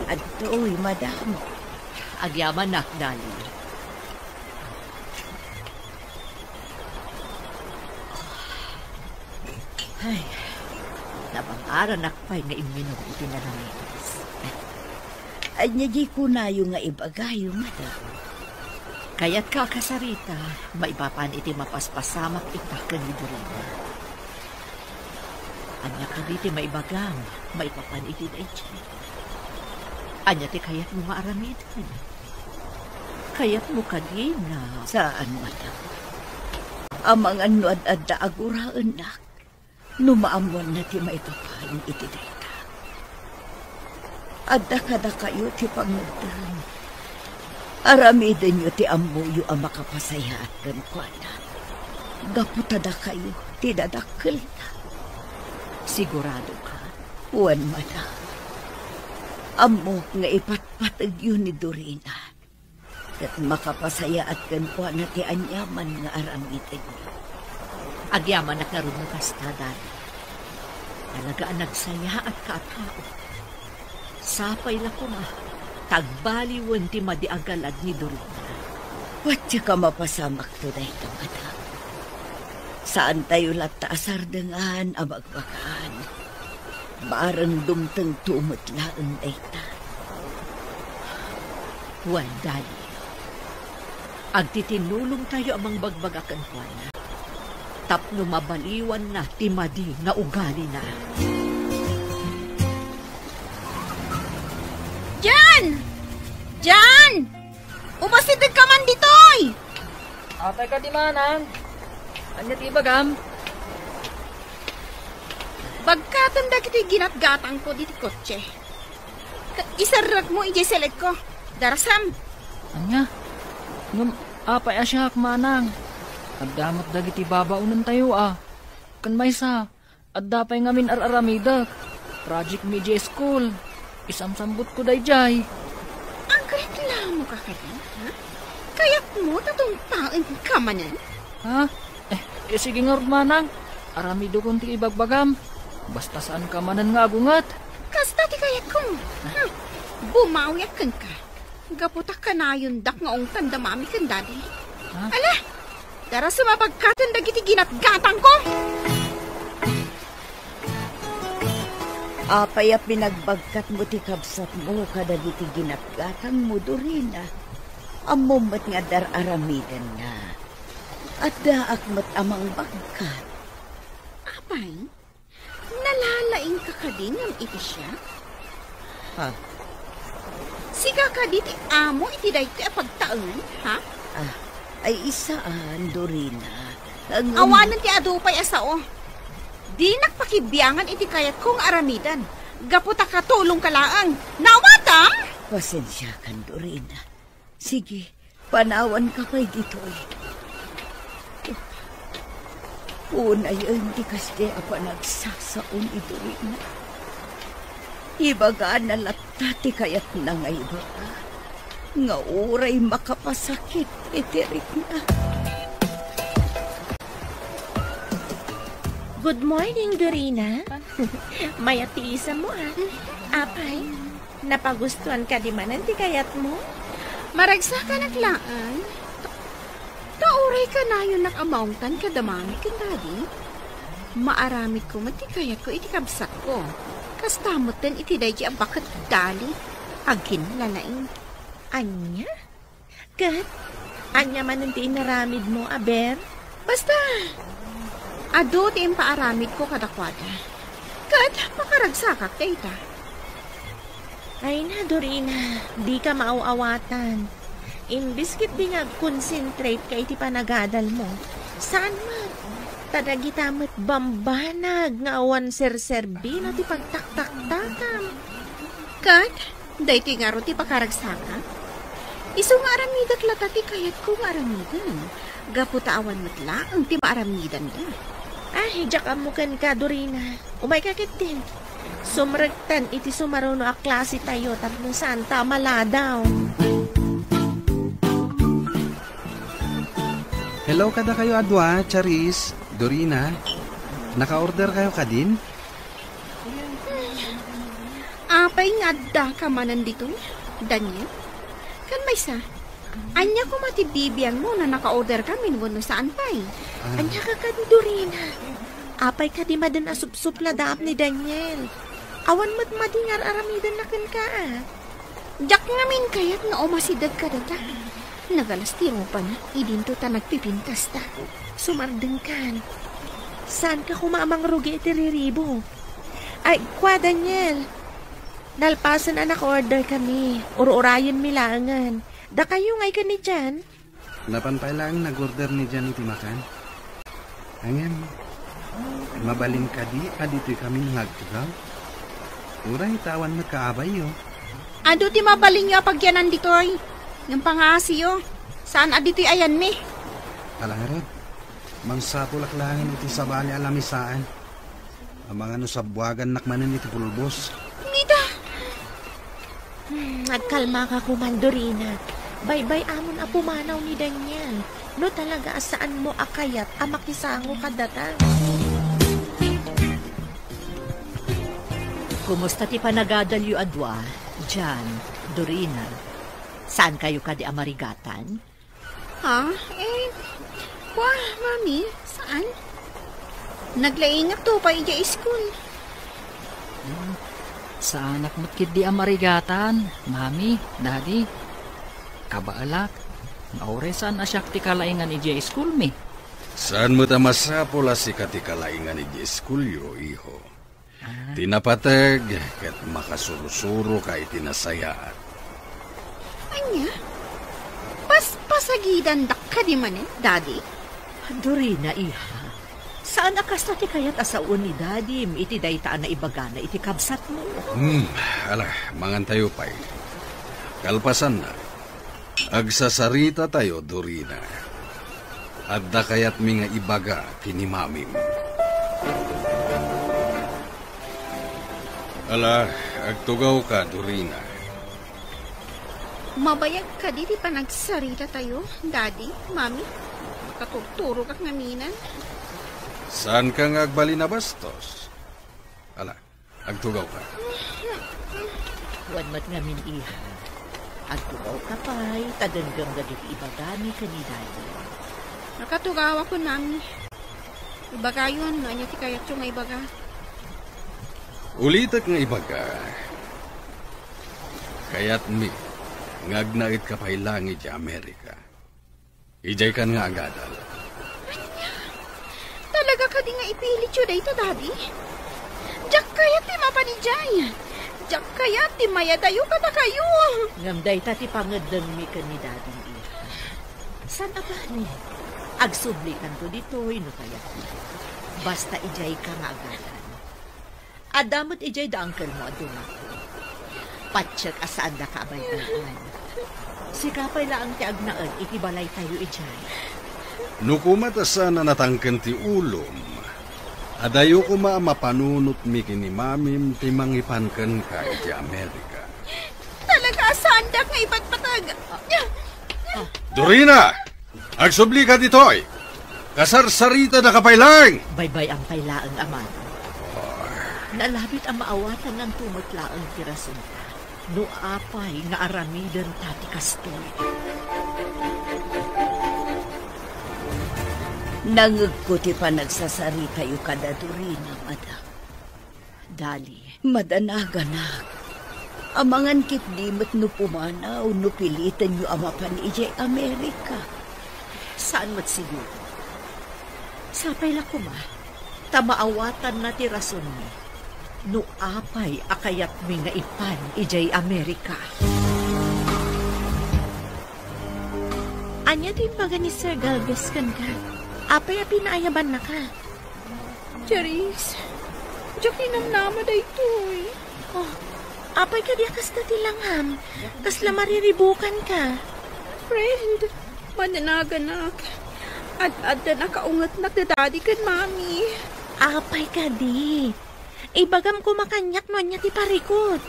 Adtoy, madam. Agyaman nak, Dali. Ay, nabangaran nakpay nga iminog iti naramitas. Anya di ko na yung nga ibagayo, madam. Kaya't ka kasarita, maipapan iti mapaspasamak itakan ni Dorina. Anya ka diti maibagam, maipapan iti daichay. Anya ti kayat mo nga aramitan. Kayat mo ka din na... Saan, madam? Amang ano ad-adda aguraan nak. Numaamon na ti maipapan iti data. Adda kada kayo ti pangagdan. Aramidin nyo ti amuyo ang makapasaya at gankwana. Gaputada kayo ti dadakkel na. Sigurado ka? Uwan, madam. Amo nga ipatpatag yun ni Dorina. At makapasaya at gankwana ti anyaman nga aramidin nyo. Agyaman na karoon ng kastadan. Talagaan nagsaya at kaatao. Sapay la ko na. Tagbaliwan ti madiagalad ni Dorina. Watya ka mapasamak to na ito, madam. Saan tayo lataasar dengan abagbagaan? Barang dumteng tumutlaan na ita. Wan, Dali. Agtitinulong tayo amang bagbagakan ko na. Tapno mabaliwan na ti madi nga ugali na. Jan! Jan! Umasitig ka man ditoy! Atay ka di manang. Anya ti bagam? Bagkatan da kiti ginatgatang ko diti kotse. Isarag mo ijeselet ko. Darasam. Anya? Ngam, apay asyak manang. Agdamat dagiti babaunan tayo Kan may sa, adda pa'y ngamin araramidak. Project Media School. Isamsambot ko dayjay. Ang reklamo ka kaya, ha? Kaya't mo tatong taon ka manan? Ha? Sige nga manang. Aramido kong ti ibagbagam. Basta saan ka manan nga agungat. Kasta ti kayat ko. Bumawiak kan ka. Gaputak ka na yun dak nga ong tanda mami kan dadi. Ha? Ala! Dara sumabagkatan dagiti ginatgatang ko! Apay a pinagbagkat mo ti kabsat mo kada diti ginatgatang mo, Dorina. Amumat nga dar-aramidan na. At daak mo't amang bagkat. Apay, nalalaing ka ka din ng iti siya? Ha? Siga ka diti amo iti dayto pagtaon, ha? Ay isaan, Dorina. Awanan ti adupay asao. Di nakpakibiyangan iti kayat kong aramidan. Gaputa ka tulong kalaang. Nawata! Pasensya kan, Dorina. Sige, panawan ka kay ditoy. Unay hindi kasi apa nagsasaon ito rin. Ibaga na latati kayat na nga ibaga. Nga uray makapasakit itirik na. Good morning, Dorina. May atiisa mo, Apay, napagustuhan ka di manan ti kayat mo? Maragsa ka naglaan. Tauray ka na yun nakamangtan ka damami kan dadi. Maaramid ko matikayat ko iti kabsat ko. Kastamot din iti dahi abakat dali. Agin lalaing. Anya? Kat? Anya man ang inaramid mo, Aber? Basta, ado ti paaramid ko kadakwada. Kat, makaragsakak tayta. Ay na, Dorina, di ka maaawatan. Imbis kit di nga concentrate ka iti panagadal mo. Saan man? Tadagitamit bambanag nga awan serserbi na ti pagtaktak-takam. Kat, day ti nga ro ti pakaragsaka. Iso nga aramidak latati kayat ko nga aramidan. Gaputaawan matla ang ti maaramidan da. Ay, jakamukan ka, Dorina. Umay kakit din. Sumragtan iti sumaruno a klase tayo tapno saan tamala daw. Hello kada kayo Adwa, Charis, Dorina. Naka-order kayo ka din? Apay nga da ka manan dito, Daniel. Kan may sa, anya ko matibibiyang mo na naka-order kami no saan pa'y. Anya ka ka, Dorina. Apay ka di madan asupsup la daap ni Daniel. Awan mat madingar aramidan na kan ka ah. Jak ngamin kayat na umasidag ka data. Nagalastiro pa na, idinto ta nagpipintas ta. Sumardeng kan. Saan ka kumamang rugi iti riribo? Ay, kwa Daniel. Nalpasan na naka-order kami. Uro-urayan milangan. Da kayo ngay ka ni Jan? Napanpay lang nag-order ni Jan iti makan. Angem, mabalin ka di, adito'y kami nagtugaw. Uray, tawan magkaabay yo. Ado ti mabaling yo pagyanan ditoy. Ng pangasiyo. Saan adito'y ayan mi? Alangarod, mangsapulak langin iti sabali alamisaan. Ang mga no sabwagan nakmanan iti pulbos. Nida! Nagkalma ka kumandorina. Baybay amon a pumanaw ni Daniel. No talaga saan mo akayat a makisango kadata. Kumusta ti panagadalyo Adwa, Jan, Dorina? Saan kayo ka di amarigatan? Ha? Wah, mami, saan? Naglaingap to pa iya school. Sa anak mo't kid di amarigatan, mami, daddy. Kabaalak, naure saan asyak ti kalaingan ije school mi? Saan mo ta masapula si katikalaingan ije school yo, iho? Tinapatag, kat makasurusuro ka itinasayaan. Anya? Pasagidan dak ka di man daddy? Dorina, iha. Saan akas na ti kayat asaon ni Daddy iti daytaan na ibagana iti kabsat mo? Ala, mangantayo pa'y. Kalpasan na. Agsasarita tayo, Dorina. Adda kayat mi nga ibaga kinimamim. Ala, agtugaw ka, Dorina. Mabayag ka di pa nagsarita tayo, daddy, mami. Makatuturo ka ngaminan. Saan ka nga agbali na bastos? Ala, agtugaw ka. Huwag mat ngamin iha. Agtugaw ka pa'y taganggam na di ibagami ka ni Daddy. Nakatugawa ko nami. Ibaga yun, anya ti kayat yung nga ibaga. Ulitak nga ibaga. Kayat mi, ngagnait ka pa'y langit sa Amerika. Ijay kan nga agadal. Talaga ka di nga ipilit yun dito, daddy? Diyak kaya ti mapanijay. Diyak kaya ti mayadayo ka na kayo. Ngamday tati pangadang mi ka ni Daddy iha. San ba ni? Agsublikan to dito, no kaya. Basta ijay ka nga agadan. Adamot ijay da angkel mo aduna ko. Patsyag asaan da ka abayaan. Sikapay lang ti agnaan, itibalay tayo ijay. Nukumat sana natangken ti ulom. Adayo ko mapanunot mi kinimamim ti mangipanken ka iti Amerika. Talaga asaan da nga ipagpatag. Dorina! Agsubli ka ditoy! Kasarsarita na kapailang! Baybay ang pailaang aman. Nalabit ang maawatan ng tumutlaang tirasun ka. No apay nga aramidan tati kastoy. Nangagkuti pa nagsasarita yu kada Dorina, madam. Dali. Madanaganag. Amangan kit dimot no pumanaw, no pilitan yu amapan ijay Amerika. Saan mat siguro? Sapay la kuma. Tamaawatan na ti rason mi. No apay akayat mi nga ipan ijay Amerika. Anya din baga ni Sir Galvez kan ka? Apay a pinaayaban na ka. Charis, diyak ninamnama da ito eh. Oh, apay ka diya kas tilangham. Kasla mariribukan ka. Friend, mananaganak. Ad na nakaungat nagdadadi kan mami. Apay ka di. Ibagam ko makanyak no niya ti parikot.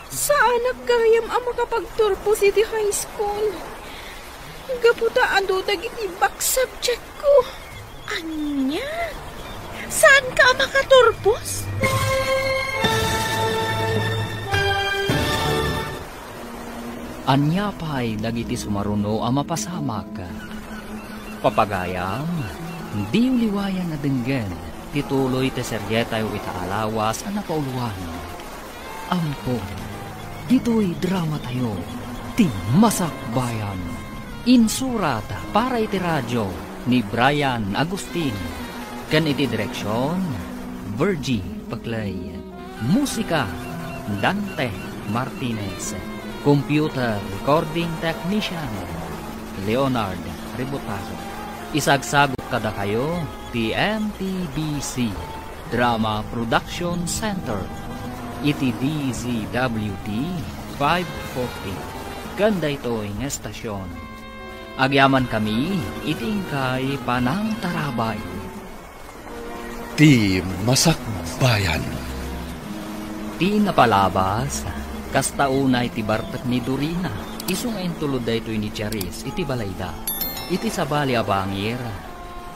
Sa anak gayam ang makapagturpo si di high school. Gaputa ando dagiti back subject ko. Anya? Saan ka makaturpos? Anya pa'y dagiti sumaruno ang mapasamak. Papagayam, di uliwayan na denggen, tituloy te seryetayo itaalawas ang napauluan. Ampo, dito'y drama tayo, ti Masakbayan. Insurat para iti radyo ni Brian Agustin. Kan iti direksyon, Virgie Paclay. Musika, Dante Martinez. Computer Recording Technician, Leonard Ributazo. Isagsagot kada kayo, TMTBC Drama Production Center. Iti DZWT 540. Ganda ito ang estasyon. Agyaman kami, itingkay Panang Tarabay. Ti Masakbayan. Ti napalabas, kasta unay ti bartak ni Dorina. Isong entulod da ito ni Charis, iti balayda. Iti sabali abangir.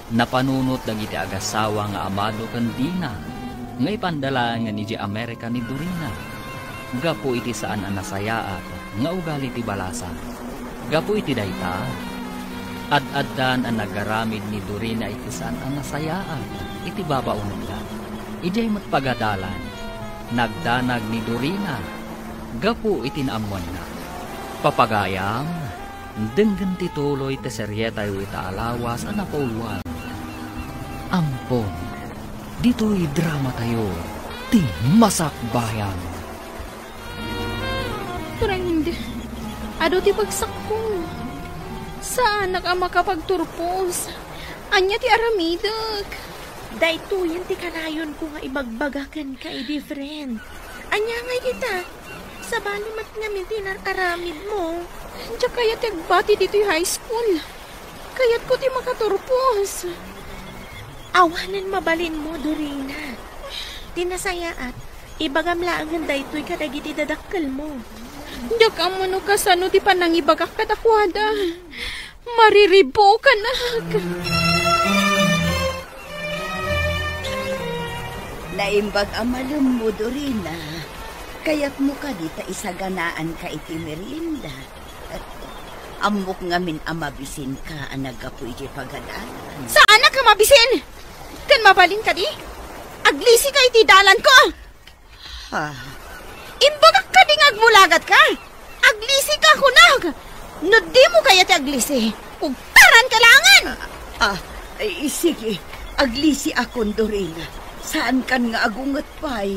Napanunot lang iti agasawa nga amado kandina. Ngay pandala nga ni Amerika ni Dorina. Gapo iti saan ang nasayaat, nga ugali ti balasa. Gapo iti dayta. Ad-addan ang nagaramid ni Dorina iti saan ang nasayaat, iti babaunod lang. Ijay matpagadalan. Nagdanag ni Dorina. Gapo iti naamuan na. Papagayam, denggan tituloy te seryetayo itaalawas ang napauluan. Ampon, dito'y drama tayo, ti Masakbayan. Friend, ado ti bagsak ko. Saan ka makapagturpos? Anya ti aramidag. Dayto yan ti kanayon ko nga ibagbagakan ka, friend. Anya nga kita. Sa balimat nga mintinararamid mo. Diyak kayat agbati dito yung high school. Kayat ko ti makaturpos. Awanan mabalin mo, Dorina. Tinasayaat, ibagam laangan daytoy kadagiti dadakkel mo. Diyak amano kasano ti panangibagak kadakwada. Mariribo ka na. Naimbag amalum mo, Dorina. Kaya't mo ka dita isaganaan ka iti merienda. At amok ngamin amabisin ka ang nagapoy di pagadalan. Saan ka mabisin? Kan mabalin ka di? Aglisi ka iti dalan ko. Ha? Imbagak ka ding agmulagat ka. Aglisi ka kunag. No di mo kaya ti aglisi. Ugtaran kalangan. Sige. Aglisi akon, Dorina. Saan kan nga agungat pa'y?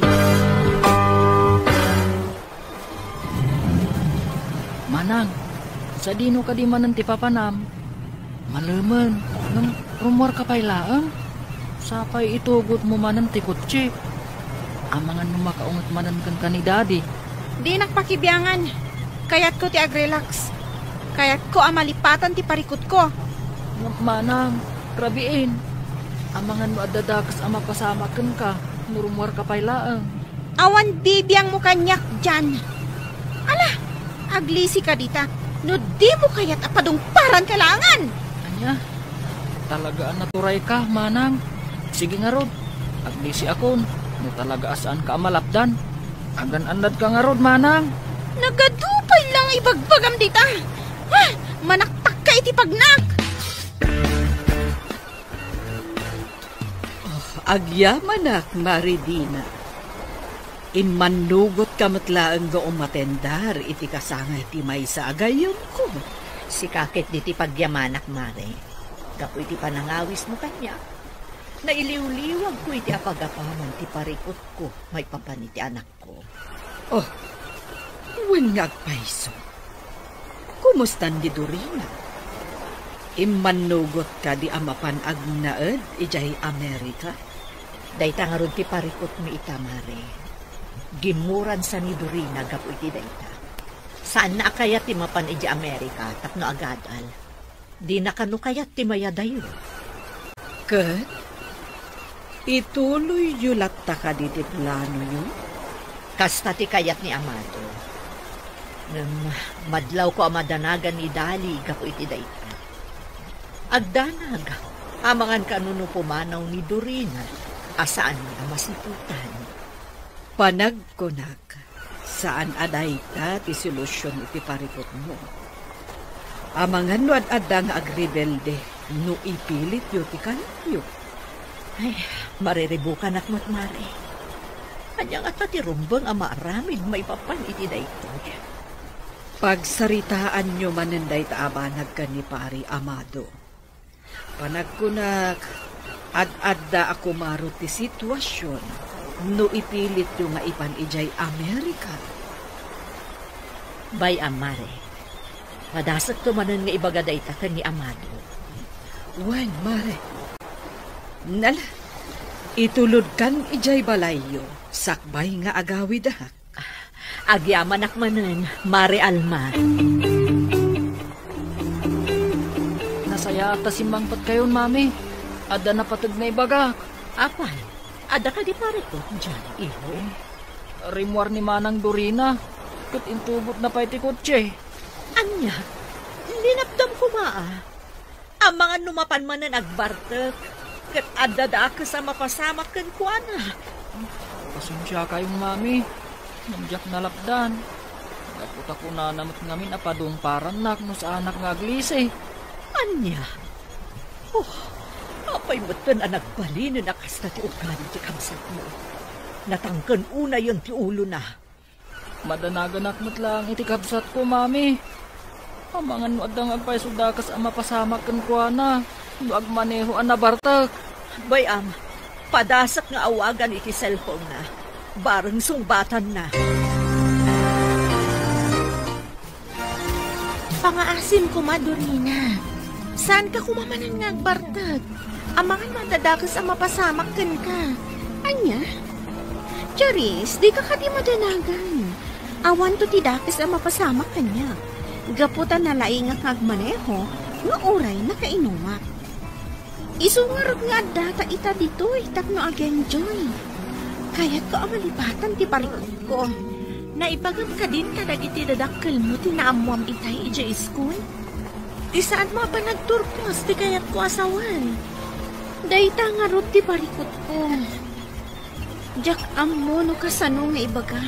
Manang, sa dino ka di manan ti papanam. Malaman, nang rumor ka pa'y laang. Sapay itugot mo manan ti kutsi. Amangan mo makaungat manan kan ni daddy. Di nakpakibiyangan. Kayat ko ti agrelax. Kayat ko amalipatan ti parikot ko. Manang, grabiin. Amangan mo adadakas ama pasama ka. Nurumor ka pa'y laang. Awan bibiyang mo kanyak dyan. Ala, aglisi ka dita. No di mo kaya't apadungparan kalangan. Anya, talagaan naturay ka, manang. Sige nga rod, aglisi akon. No talaga asaan ka amalapdan. Agan-anad ka nga rod, manang. Nagadupay lang ibagbagam dita. Ha, manaktak ka iti pagnak. Agyamanak, Maridina. Inmanugot ka matlaan go umatendar iti kasangay ti may sagayon ko. Si kakit diti pagyamanak, Mare. Kapo iti panangawis mo kanya. Nailiw-liwag ko iti apagapaman ti parikot ko. May papan iti anak ko. Oh, wangag paiso. Kumustan di Dorina? Imanugot ka di amapan agnaed ijay Amerika? Dayta nga ron ti parikot mi ita, Mare. Gimuran sa ni Dorina gapu iti dayta. Saan na kayat ti mapan iti Amerika tapno agadal? Di na kanu kayat ti mayadayo. Kat, ituloy yulat ta ka di ti plano nyo? Kasta ti kayat ni Amado. Madlaw ko amadanagan ni Dali gapu iti dayta. Agdanag, amangan kanuno pumanaw ni Dorina, asaan niya masiputan. Panagkunag, saan aday ta ti solusyon iti parikot mo? Amangan no ad-adda nga agrebelde, no ipilit yo ti kanyo. Ay, mariribukan at matmari. Anyang at pati rumbang amaaramid may papan iti daytoy. Pagsaritaan nyo manenday taabanag ka ni Pari Amado. Panagkunak, ad-adda ako maro ti sitwasyon no ipilit yung nga ipan ijay Amerika. Bay Amare, madasag tumanan nga ibagaday ta kan ni Amado. Wan, Mare. Nala, itulod kan ijay balayo, sakbay nga agawid ahak. Agyaman akmanan, Mare Alma. Nasaya ata simbangpat kayon, Mami. Ada na patag na ibaga. Apay, ada ka di parikot dyan, iho. Rimwar ni Manang Dorina. Kat intubot na pa iti kotse. Anya, linapdam ko maa. Ang mga numapan man na nagbartek, kat adada ka sa mapasamak kan kuana. Pasensya kayong, Mami. Nandiyak na lapdan. Kapot ako na namot ngamin apadong parang nak no sa anak nga aglise. Anya, apay mo ito na nagbalinin na kasta ti ugali ti kamsat mo. Natangkan una yun ti ulo na. Madanagan akmat lang iti kabsat ko, Mami. Amangan mo adang agpaysudakas ang mapasamak kan kuana. No agmaneho ang nabartak. Bayam, padasak nga awagan iti cellphone na. Bareng sungbatan na. Pangaasim ko, Dorina. Saan ka kumamanan nga agbartag? Amangan madadakas ang mapasamak kan ka. Anya? Charis, di ka kadi madanagan. Awan to ti dakis ang mapasamak kanya. Gaputan na laing nga kagmaneho, nga oray na kainumak. Isungarot nga data ita dito'y tapno again joy. Kaya't ko ang malipatan ti parikot ko. Naipagam ka din kadag iti dadakkel mo tinaamuam itay ija iskul? Di saan mo pa nagturpos ti kayat ko asawan? Dayta nga rot ti parikot ko. Jak ammo no kasano nga ibaga.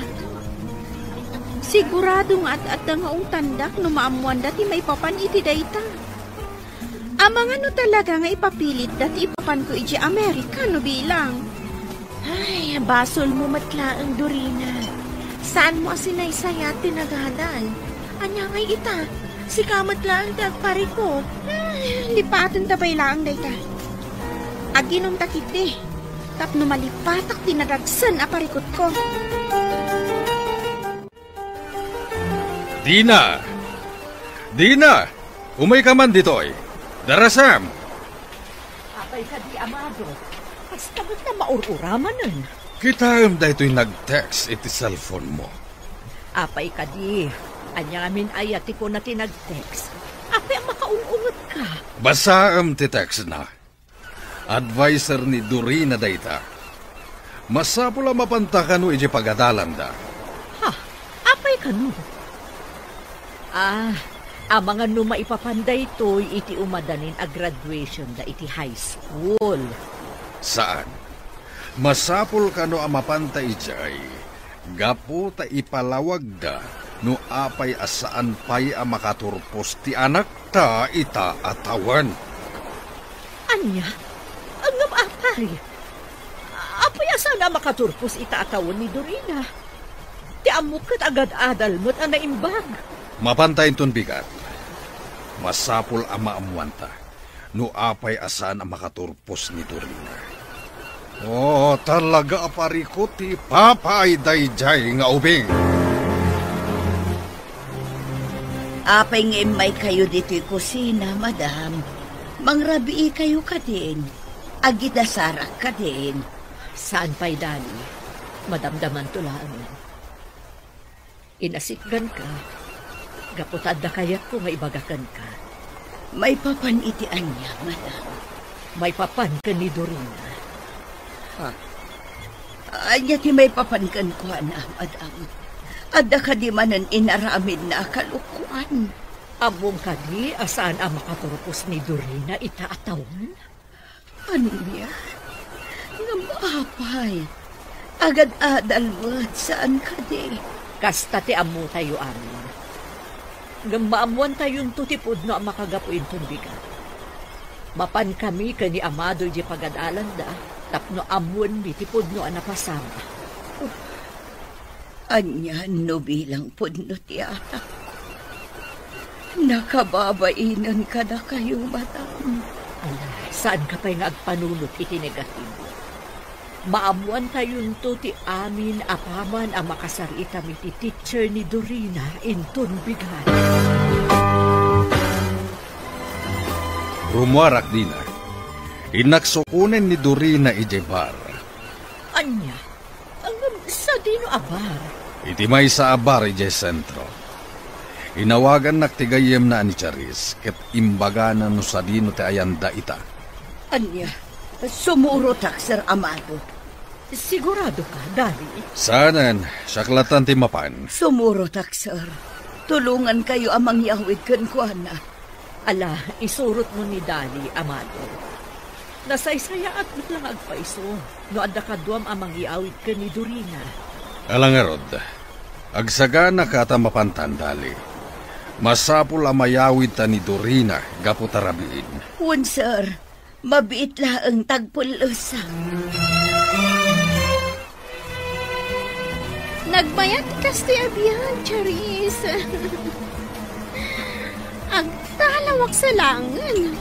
Sigurado nga at nga tandak no maamuan dati may papan iti dayta. Amang ano talaga nga ipapilit dati ipapan ko iti Amerika no bilang. Ay, basol mo matlaang, Dorina. Saan mo asinaysaya tinagadal? Anya ngay ita, si kamat lang tagparikot. Lipatan tabay lang dayta. Aginom takiti. Tapno malipatak tinaragsan a parikot ko. Dina! Dina! Umay ka man ditoy. Darasam! Apay ka di Amado. Basta ba't na maururaman nun? Kita da ito'y nag-text iti cellphone mo. Apay ka di. Anya amin ayati ko na tinag-text. Apay ang makaungungot ka. Basta ti text na. Advisor ni Dorina dayta. Masapula mapanta no iti pagadalan da. Ha? Apay ka no? Ang mga maipapanday to'y iti umadanin a graduation da iti high school. Saan? Masapul ka no ang mapanta ijay. Gapo ta ipalawag da no apay asaan pay ang makaturpos ti anak ta ita atawan. Anya? Ang apay? Apay asaan na makaturpos ita atawan ni Dorina? Ti amukot agad adal mo't ang naimbag. Mapantayin ton bigat. Masapul ang maamuanta no apay asaan ang makaturpos ni Dorina. Oh, talaga aparikot ti papay dayjay nga ubing. Apay ngimay kayo dito'y kusina, madam. Mangrabii kayo ka din. Agidasarak ka din. Saan pa'y Dali? Madamdaman tulaan. Inasikgan ka. Gaputad na kayat ko maibagakan ka. May papanitian niya, madam. May papan ka ni Dorina. Anya ti may papankan ko na, madam. Adda ka di manan inaramid na kalukuan. Among ka di, asaan ang makaturupos ni Dorina itaatawon? Ano niya? Nga maapay. Agad adalwat saan ka di? Kasta ti amu tayo amin. Gamaamuan tayong tutipod na makagapuin tunbigan. Mapan kami kani amado di pagadalan da, tapno amuan mi tipod no anapasama. Anya no bilang pudno ti anak. Nakababainan ka na kayo, madam. Alay, saan ka pa'y nagpanunot iti negatibo? Maamuan tayon to ti amin apaman ang makasarita mi ti teacher ni Dorina inton bigan. Rumuarak dina. Inaksukunen ni Dorina ijebar. Anya, ang sa dino abar? Iti may sa abar ije sentro. Inawagan naktigayem na ni Charis, ket imbaga na no sa dino te ayanda ita. Anya, sumurotak, Sir Amado. Sigurado ka, Dali? Sanan, saklatan ti mapan. Sumurotak, sir. Tulungan kayo amang yawid kan kuana. Ala, isurot mo ni Dali, Amado. Nasaysaya at lang agpaiso, no adda kaduam amang iawid ka ni Dorina. Alangarod, agsagana ka ta mapantan, Dali. Masapul amayawid ta ni Dorina, gaputarabiin. Wan, sir. Mabiit laang tagpulusa. Nagbayat kasti abiyan, Charis. Agtalawak sa langan.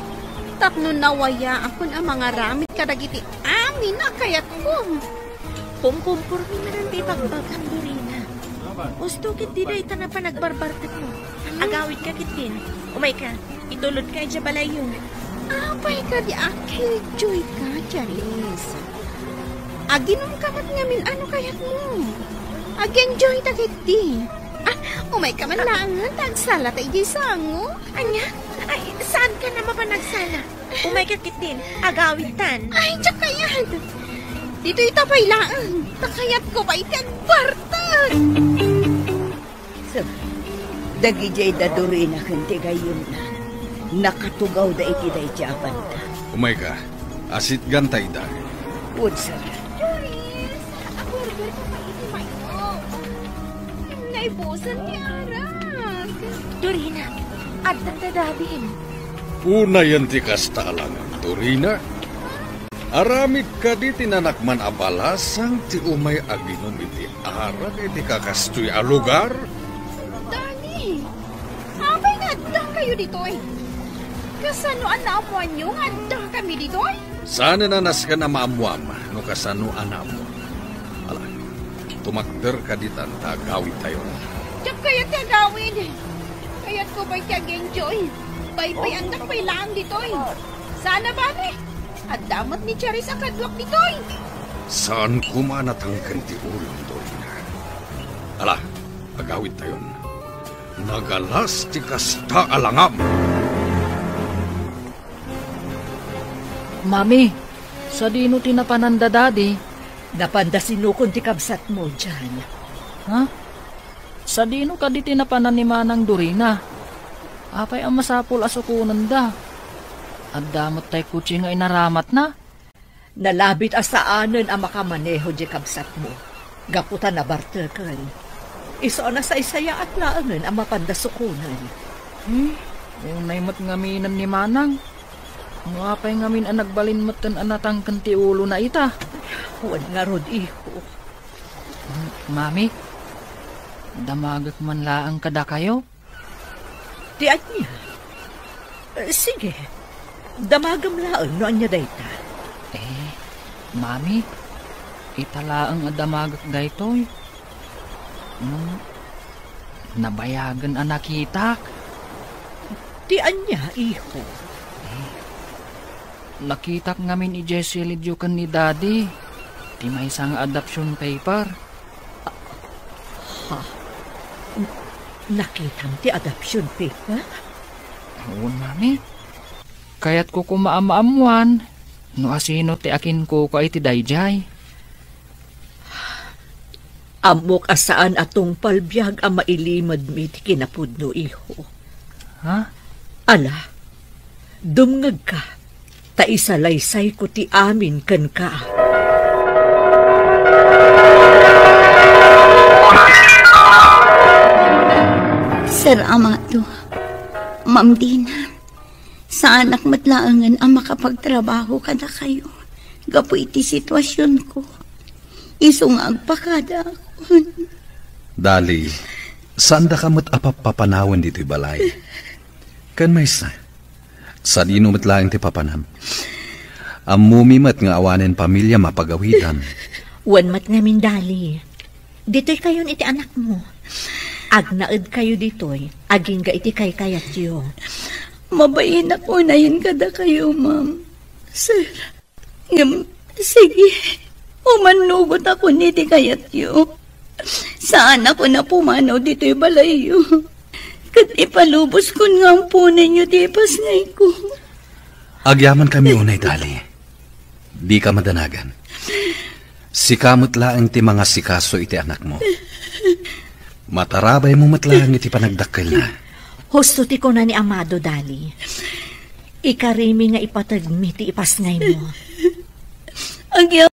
Tapno nawaya akon ang mga ramit kadagiti amin akayat ko. Pumpumpurmi na ng tibagbag ang Dorina. Gusto kit di day na pa nagbarbarkat mo. Agawid ka kitin. Umay ka, itulod ka dya balayo. Apay ka di akil joy ka, Charis. Aginom ka mat ngamin ano kayat mo. Ag-enjoy ta kiti. Umay ka man langan, tagsala ta igisango. Anya? Ay, saan ka naman pa nagsala? Umay ka kitin, agawid tan. Ay, tiyak kayat. Dito itapay laan. Takayat ko pa iti agbartan. Sir, dagijay da Dorina kanti gayon na. Nakatugaw da iti da itiapan ta. Umay ka, asit gantay da. Wood, sir. Charis, ako order ko pa iti mayo. Naibusan ni Arak. Dorina, at nagdadabin. Una yan ti kasta alangan, Dorina. Aramid ka di tinanakman abalasang ti umay aginom iti arak iti kakastoy a lugar. Dani, abay nga adda kayo ditoy. Kasano ang naamuan nyo nga adda kami ditoy? Sana nanas ka na maamuam no kasano anamo. Ala, tumakder ka di tanta gawid tayo. Diyak kayat ti agawin. Kayat ko ba'y enjoy. Bay-bay andak pa'y lang ditoy. Sana ba ni? At damot ni Charis ang kadwak ditoy. Saan kumanatangkan ti ulam, Dorina? Ala, agawid tayo. Nagalas ti kasta alangam. Mami, sa dino tinapananda dadi. Napanda sinukon ti kabsat mo dyan. Ha? Sa dino ka di tinapanan ni Manang Dorina. Apay ang masapul asukunan da. At damot tay kutsi nga inaramat na. Nalabit asaanan ang makamaneho di kabsat mo. Gaputan na bartekan. Iso na sa isaya at laangan ang mapandasukunan. Unay mat ngaminan ni Manang. Apay ngamin ang nagbalinmatan anatang kanti ulo na ita. Huwag nga rod, iho. Mami, damagak man laang kada kayo? Tiyan niya. Sige. Damagam laang no anya dayta. Mami, italaang adamagak daytoy. Nabayagan ang nakitak. ti anya, iho. Nakita ngamin i Jessie Lidyo kan ni Daddy. Ti may isang adoption paper. Nakitang ti adoption paper? Oo, Mami. Kaya't ko kumaamaamuan. No asino ti akin ko ka iti dayjay. Amok asaan atong palbiyag ang mailimad mi ti kinapudno, iho. Ha? Ala, dumngag ka. Ta isalaysay ko ti amin kan ka. Sir Amado, Ma'am Dina, sa anak matlaangan ang makapagtrabaho kada kayo. Gapo iti sitwasyon ko. Isungag pa kada ako. Dali, saan da ka mo't apapapanawan dito'y balay? Kan may sa dino matlaang ti papanam. Ang mumimat nga awanen pamilya mapagawitan. Wan mat ngamin dali. Dito'y kayon iti anak mo. Agnaed kayo dito'y, aging ga iti kay kayat yo. Mabayin ako na yun kada kayo, ma'am. Sir, sige, umanugot ako niti kayat yo. Saan ako na pumanaw dito'y balayo? Kat ipalubos ko nga ang punan nyo di pasngay ko. Agyaman kami unay, Dali. Di ka madanagan. Sikamot laang ti mga sikaso iti anak mo. Matarabay mo matlaang iti panagdakkel na. Husto ti ko na ni Amado, Dali. Ikarimi nga ipatagmi ti ipasngay mo. Agyaman